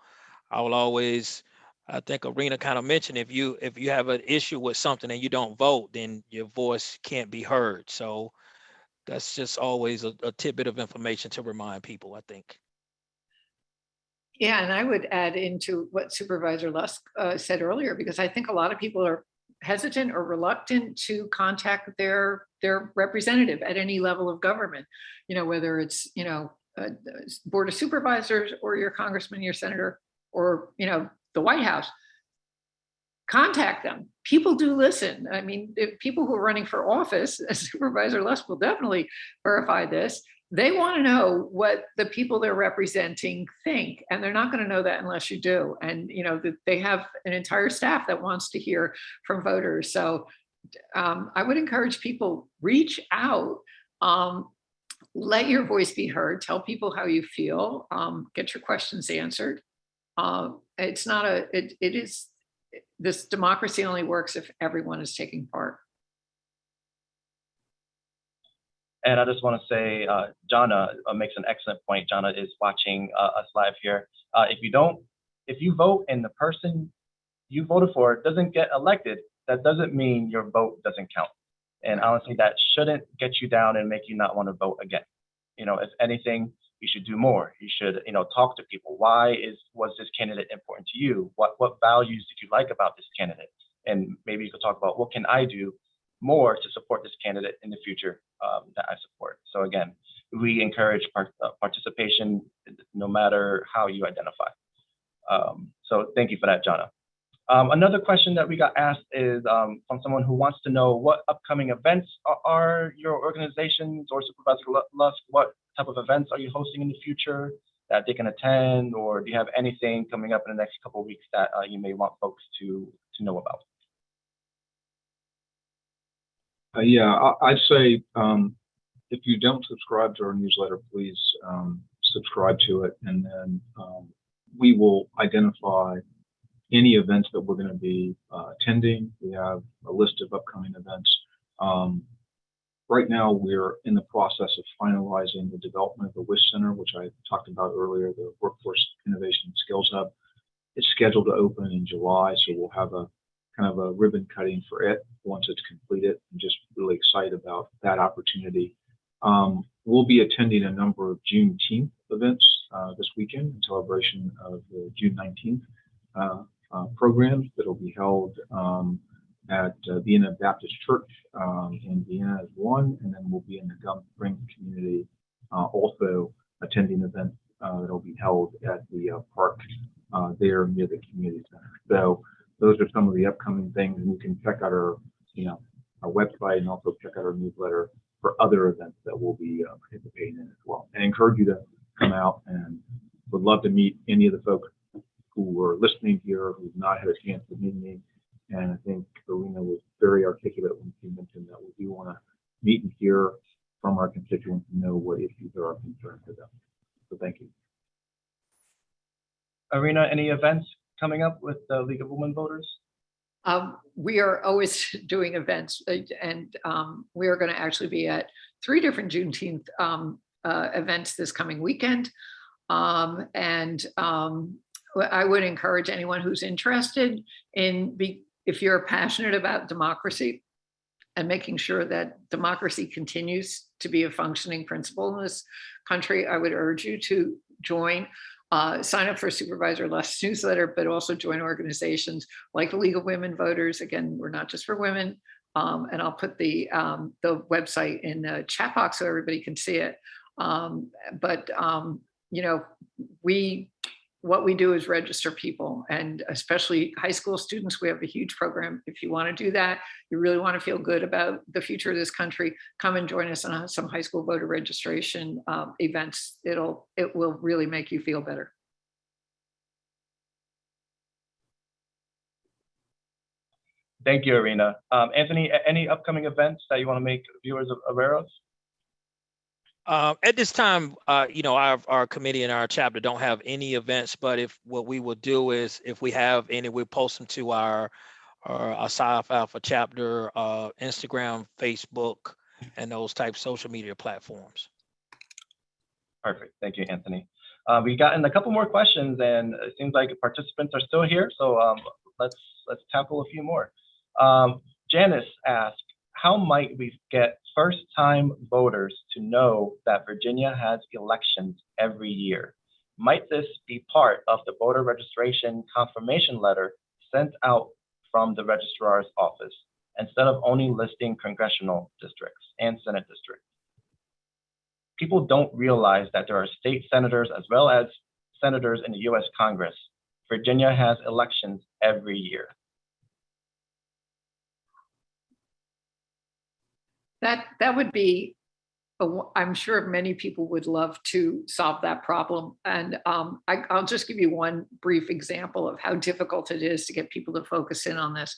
I will always, I think Arena kind of mentioned, if you have an issue with something and you don't vote, then your voice can't be heard. So that's just always a tidbit of information to remind people, I think. Yeah, and I would add into what Supervisor Lusk said earlier, because I think a lot of people are hesitant or reluctant to contact their representative at any level of government, whether it's, Board of Supervisors or your congressman, your senator, or, the White House. Contact them. People do listen. I mean, people who are running for office, as Supervisor Lusk will definitely verify this, they want to know what the people they're representing think, and they're not going to know that unless you do. And they have an entire staff that wants to hear from voters. So I would encourage people, reach out, let your voice be heard, tell people how you feel, get your questions answered. It's not it is, this democracy only works if everyone is taking part. And I just want to say, Jana makes an excellent point. Jana is watching us live here. If you vote and the person you voted for doesn't get elected, that doesn't mean your vote doesn't count. And honestly, that shouldn't get you down and make you not want to vote again. If anything, you should do more. You should, talk to people. Why was this candidate important to you? What values did you like about this candidate? And maybe you could talk about, what can I do more to support this candidate in the future that I support. So again, we encourage participation no matter how you identify. So thank you for that, Jana. Another question that we got asked is from someone who wants to know, what upcoming events are your organizations or Supervisor Lusk, what type of events are you hosting in the future that they can attend, or do you have anything coming up in the next couple of weeks that you may want folks to know about? Yeah, I'd say if you don't subscribe to our newsletter, please subscribe to it, and then we will identify any events that we're going to be attending. We have a list of upcoming events. Right now, we're in the process of finalizing the development of the WISH Center, which I talked about earlier, the Workforce Innovation and Skills Hub. It's scheduled to open in July, so we'll have a kind of a ribbon cutting for it once it's completed. I'm just really excited about that opportunity. We'll be attending a number of Juneteenth events this weekend in celebration of the June 19th programs that will be held at Vienna Baptist Church in Vienna as one, and then we'll be in the Gum Springs community also attending events that will be held at the park there near the community center. So those are some of the upcoming things, and you can check out our website and also check out our newsletter for other events that we'll be participating in as well. And I encourage you to come out, and would love to meet any of the folks who are listening here who've not had a chance to meet me. And I think Karina was very articulate when she mentioned that we do want to meet and hear from our constituents and know what issues are of concern to them. So thank you. Irina, any events coming up with the League of Women Voters? We are always doing events, and we are going to actually be at 3 different Juneteenth events this coming weekend. I would encourage anyone who's interested in, if you're passionate about democracy and making sure that democracy continues to be a functioning principle in this country, I would urge you to join. Sign up for Supervisor Lusk's newsletter, but also join organizations like the League of Women Voters. Again, we're not just for women. And I'll put the website in the chat box so everybody can see it. You know, what we do is register people, and especially high school students. We have a huge program. If you want to do that, you really want to feel good about the future of this country, come and join us on some high school voter registration events. It will really make you feel better. Thank you, Irina. Anthony, any upcoming events that you want to make viewers aware of? At this time, you know, our committee and our chapter don't have any events, but what we will do is, if we have any, we'll post them to our Psi Alpha chapter, Instagram, Facebook, and those type social media platforms. Perfect. Thank you, Anthony. We've gotten a couple more questions, and it seems like participants are still here. So let's tackle a few more. Janice asked, how might we get first-time voters to know that Virginia has elections every year? Might this be part of the voter registration confirmation letter sent out from the registrar's office, instead of only listing congressional districts and Senate districts? People don't realize that there are state senators as well as senators in the US Congress. Virginia has elections every year. That would be, I'm sure many people would love to solve that problem. And I'll just give you one brief example of how difficult it is to get people to focus in on this.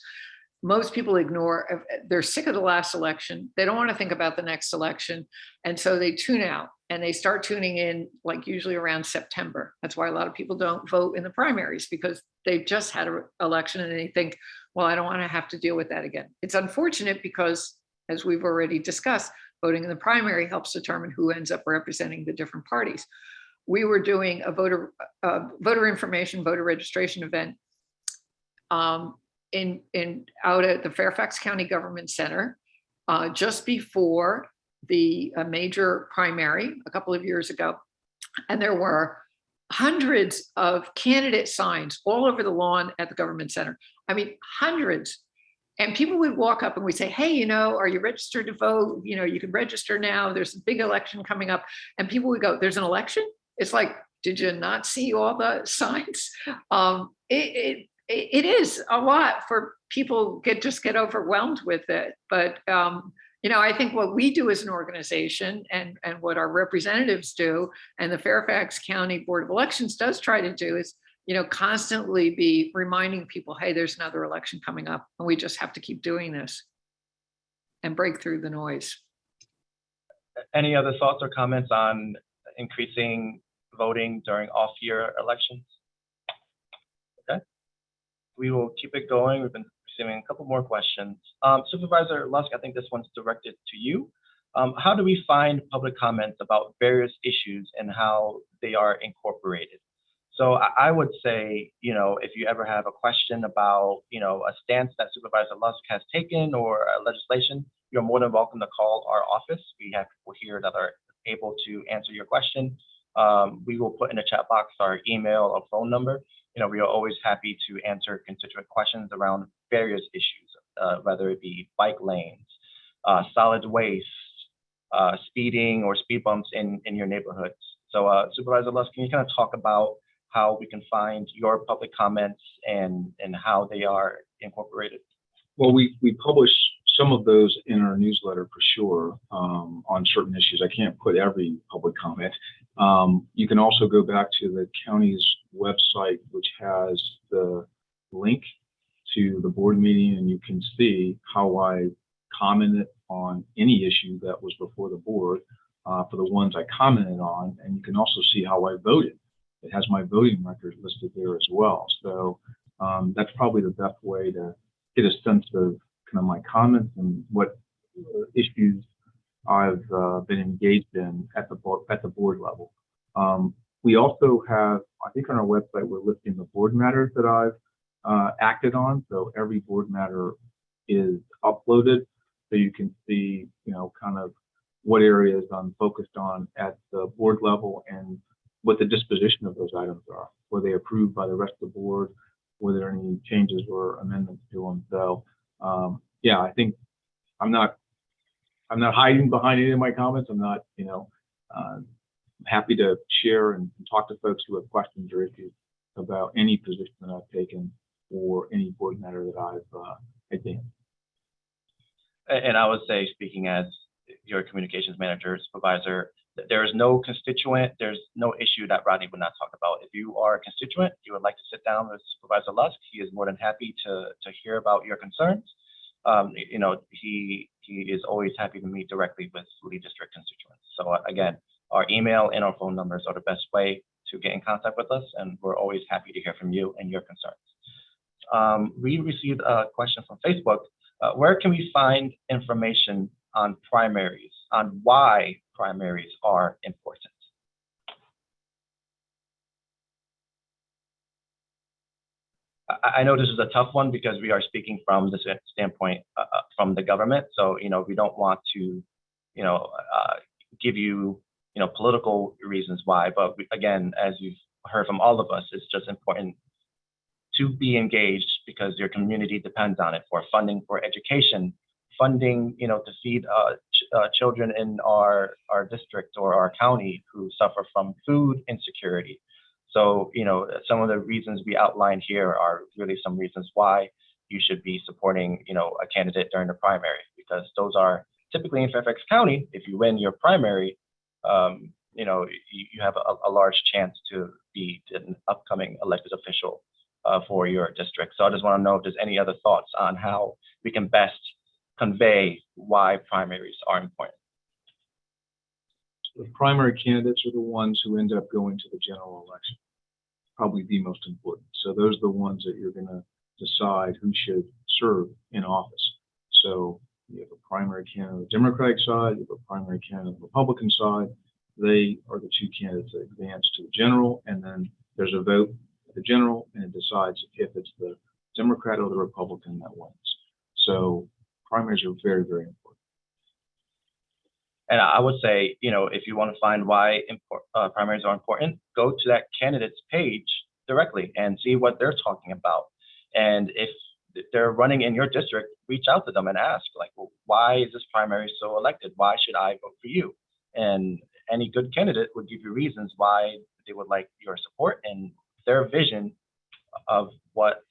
Most people ignore, they're sick of the last election. They don't want to think about the next election. And so they tune out, and they start tuning in like usually around September. That's why a lot of people don't vote in the primaries, because they've just had an election and they think, well, I don't want to have to deal with that again. It's unfortunate because, as we've already discussed, voting in the primary helps determine who ends up representing the different parties. We were doing a voter information, voter registration event out at the Fairfax County Government Center just before the major primary a couple of years ago. And there were hundreds of candidate signs all over the lawn at the Government Center. I mean, hundreds. And people would walk up and we'd say, hey, you know, are you registered to vote? You know, you can register now. There's a big election coming up. And people would go, there's an election? It's like, did you not see all the signs? It is a lot for people just get overwhelmed with it. But, you know, I think what we do as an organization and what our representatives do and the Fairfax County Board of Elections does try to do is, you know, constantly be reminding people, hey, there's another election coming up, and we just have to keep doing this and break through the noise. Any other thoughts or comments on increasing voting during off-year elections? Okay, we will keep it going. We've been receiving a couple more questions. Supervisor Lusk, I think this one's directed to you. How do we find public comments about various issues and how they are incorporated? So I would say, you know, if you ever have a question about, you know, a stance that Supervisor Lusk has taken or legislation, you're more than welcome to call our office. We have people here that are able to answer your question. We will put in the chat box our email or phone number. You know, we are always happy to answer constituent questions around various issues, whether it be bike lanes, solid waste, speeding or speed bumps in your neighborhoods. So Supervisor Lusk, can you kind of talk about how we can find your public comments and how they are incorporated? Well, we publish some of those in our newsletter for sure on certain issues. I can't put every public comment. You can also go back to the county's website, which has the link to the board meeting, and you can see how I commented on any issue that was before the board for the ones I commented on, and you can also see how I voted it has my voting record listed there as well. So that's probably the best way to get a sense of kind of my comments and what issues I've been engaged in at the board level. We also have, I think on our website, we're listing the board matters that I've acted on. So every board matter is uploaded, so you can see, kind of what areas I'm focused on at the board level and what the disposition of those items are. Were they approved by the rest of the board? Were there any changes or amendments to them? So yeah, I think I'm not hiding behind any of my comments. I'm not, happy to share and talk to folks who have questions or issues about any position that I've taken or any board matter that I've advanced. And I would say, speaking as your communications manager, supervisor, there is no constituent, there's no issue that Rodney would not talk about. If you are a constituent, you would like to sit down with Supervisor Lusk, he is more than happy to hear about your concerns. He is always happy to meet directly with Lee District constituents. So again, our email and our phone numbers are the best way to get in contact with us, and we're always happy to hear from you and your concerns. We received a question from Facebook. Where can we find information on primaries, on why primaries are important? I know this is a tough one because we are speaking from the standpoint from the government. So, we don't want to, give you, political reasons why. But again, as you've heard from all of us, it's just important to be engaged because your community depends on it for funding, for education, funding, to feed children in our district or our county who suffer from food insecurity. So, some of the reasons we outlined here are really some reasons why you should be supporting, a candidate during the primary, because those are typically in Fairfax County. If you win your primary, you have a large chance to be an upcoming elected official for your district. So I just want to know if there's any other thoughts on how we can best convey why primaries are important. The primary candidates are the ones who end up going to the general election, probably the most important. So those are the ones that you're going to decide who should serve in office. So you have a primary candidate on the Democratic side, you have a primary candidate on the Republican side. They are the two candidates that advance to the general, and then there's a vote at the general, and it decides if it's the Democrat or the Republican that wins. So primaries are very, very important. And I would say, if you want to find why primaries are important, go to that candidate's page directly and see what they're talking about. And if they're running in your district, reach out to them and ask, like, well, why is this primary so elected? Why should I vote for you? And any good candidate would give you reasons why they would like your support and their vision of what,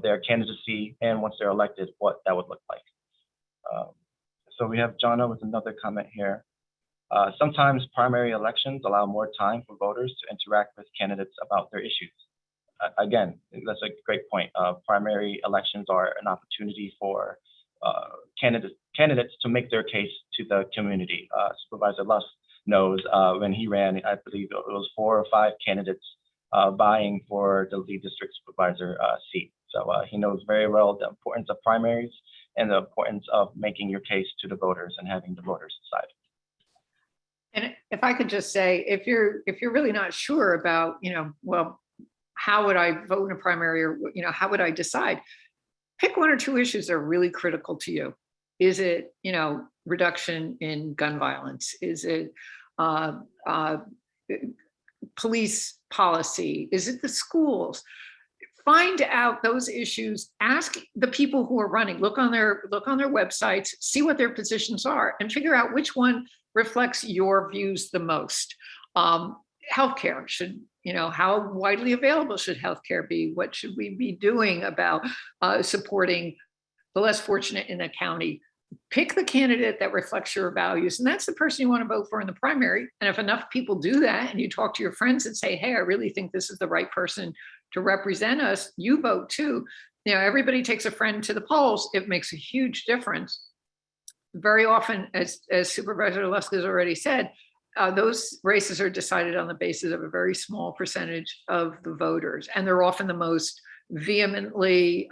their candidacy, and once they're elected, what that would look like. So we have Jonna with another comment here. Sometimes primary elections allow more time for voters to interact with candidates about their issues. Again, that's a great point. Primary elections are an opportunity for candidates to make their case to the community. Supervisor Lusk knows when he ran, I believe it was 4 or 5 candidates vying for the lead district supervisor seat. So he knows very well the importance of primaries and the importance of making your case to the voters and having the voters decide. And if I could just say, if you're really not sure about, well, how would I vote in a primary, or, how would I decide? Pick 1 or 2 issues that are really critical to you. Is it, reduction in gun violence? Is it police policy? Is it the schools? Find out those issues, ask the people who are running, look on their websites, see what their positions are, and figure out which one reflects your views the most. Healthcare should, how widely available should healthcare be? What should we be doing about supporting the less fortunate in the county? Pick the candidate that reflects your values, and that's the person you want to vote for in the primary. And if enough people do that, and you talk to your friends and say, hey, I really think this is the right person to represent us, you vote too. Everybody takes a friend to the polls. It makes a huge difference. Very often, as Supervisor Lusk has already said, those races are decided on the basis of a very small percentage of the voters, and they're often the most vehemently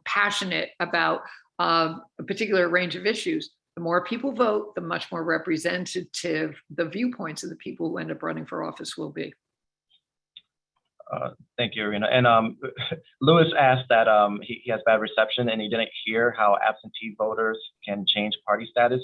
passionate about a particular range of issues. The more people vote, the much more representative the viewpoints of the people who end up running for office will be. Thank you, Irina. And Louis asked that he has bad reception and he didn't hear how absentee voters can change party status.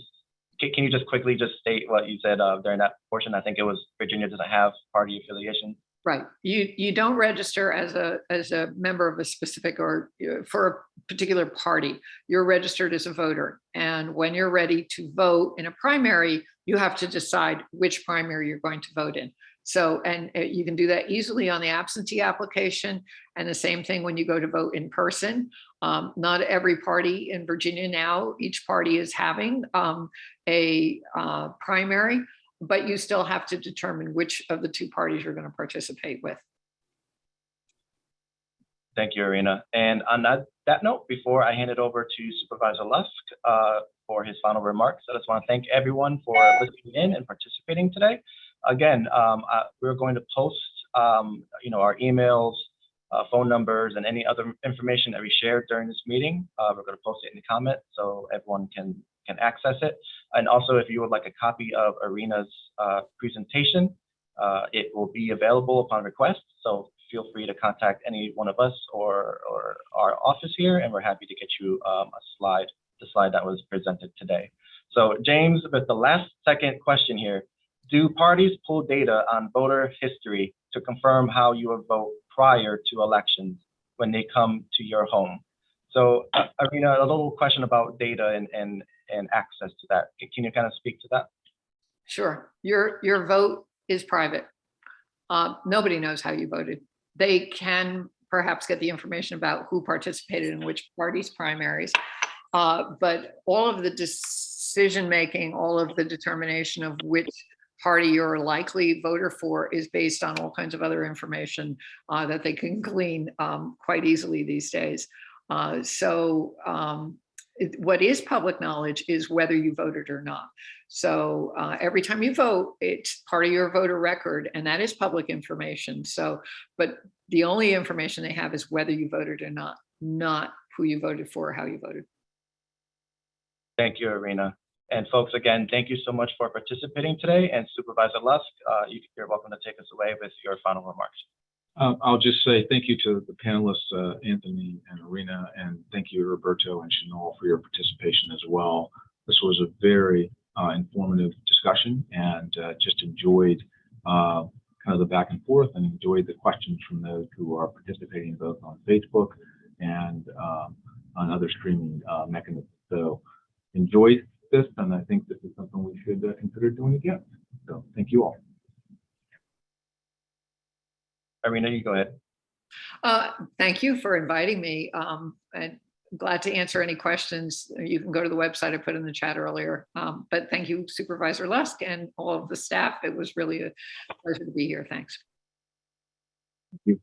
Can you just quickly just state what you said during that portion? I think it was Virginia doesn't have party affiliation. Right. You don't register as a member of a specific or for a particular party. You're registered as a voter. And when you're ready to vote in a primary, you have to decide which primary you're going to vote in. So, and you can do that easily on the absentee application. And the same thing when you go to vote in person. Not every party in Virginia now, each party is having a primary, but you still have to determine which of the two parties you're going to participate with. Thank you, Irina. And on that note, before I hand it over to Supervisor Lusk for his final remarks, I just want to thank everyone for listening in and participating today. Again, we're going to post our emails, phone numbers, and any other information that we shared during this meeting. We're going to post it in the comments so everyone can access it. And also, if you would like a copy of Irina's presentation, it will be available upon request. So feel free to contact any one of us or our office here, and we're happy to get you the slide that was presented today. So James, with the last second question here, do parties pull data on voter history to confirm how you would vote prior to elections when they come to your home? So Irina, a little question about data and access to that. Can you kind of speak to that? Sure. Your vote is private. Nobody knows how you voted. They can perhaps get the information about who participated in which party's primaries, but all of the decision-making, all of the determination of which party you're a likely voter for is based on all kinds of other information that they can glean quite easily these days. What is public knowledge is whether you voted or not. So every time you vote, it's part of your voter record, and that is public information. So, but the only information they have is whether you voted or not who you voted for or how you voted. Thank you, Irina. And folks, again, thank you so much for participating today. And Supervisor Lusk, you're welcome to take us away with your final remarks. I'll just say thank you to the panelists, Anthony and Irina, and thank you, Roberto and Chanel, for your participation as well. This was a very informative discussion, and just enjoyed kind of the back and forth, and enjoyed the questions from those who are participating both on Facebook and on other streaming mechanisms. So enjoyed this, and I think this is something we should consider doing again. So thank you all. Irina, you go ahead. Thank you for inviting me. I'm glad to answer any questions. You can go to the website I put in the chat earlier. But thank you, Supervisor Lusk, and all of the staff. It was really a pleasure to be here. Thanks. Thank you.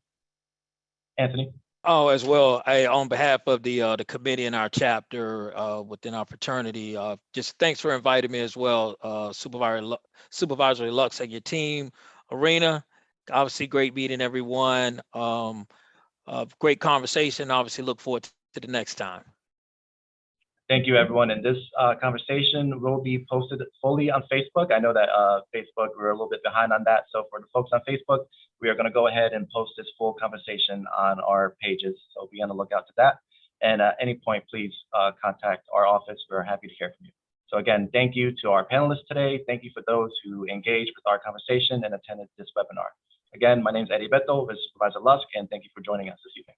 Anthony? Oh, as well, on behalf of the committee and our chapter within our fraternity, just thanks for inviting me as well, Supervisor Lusk and your team. Irina, obviously great meeting everyone. Great conversation. Obviously look forward to the next time. Thank you, everyone. And this conversation will be posted fully on Facebook. I know that Facebook, we're a little bit behind on that. So for the folks on Facebook, we are going to go ahead and post this full conversation on our pages. So be on the lookout to that. And at any point, please contact our office. We're happy to hear from you. So again, thank you to our panelists today. Thank you for those who engaged with our conversation and attended this webinar. Again, my name is Eddie Beto with Supervisor Lusk, and thank you for joining us this evening.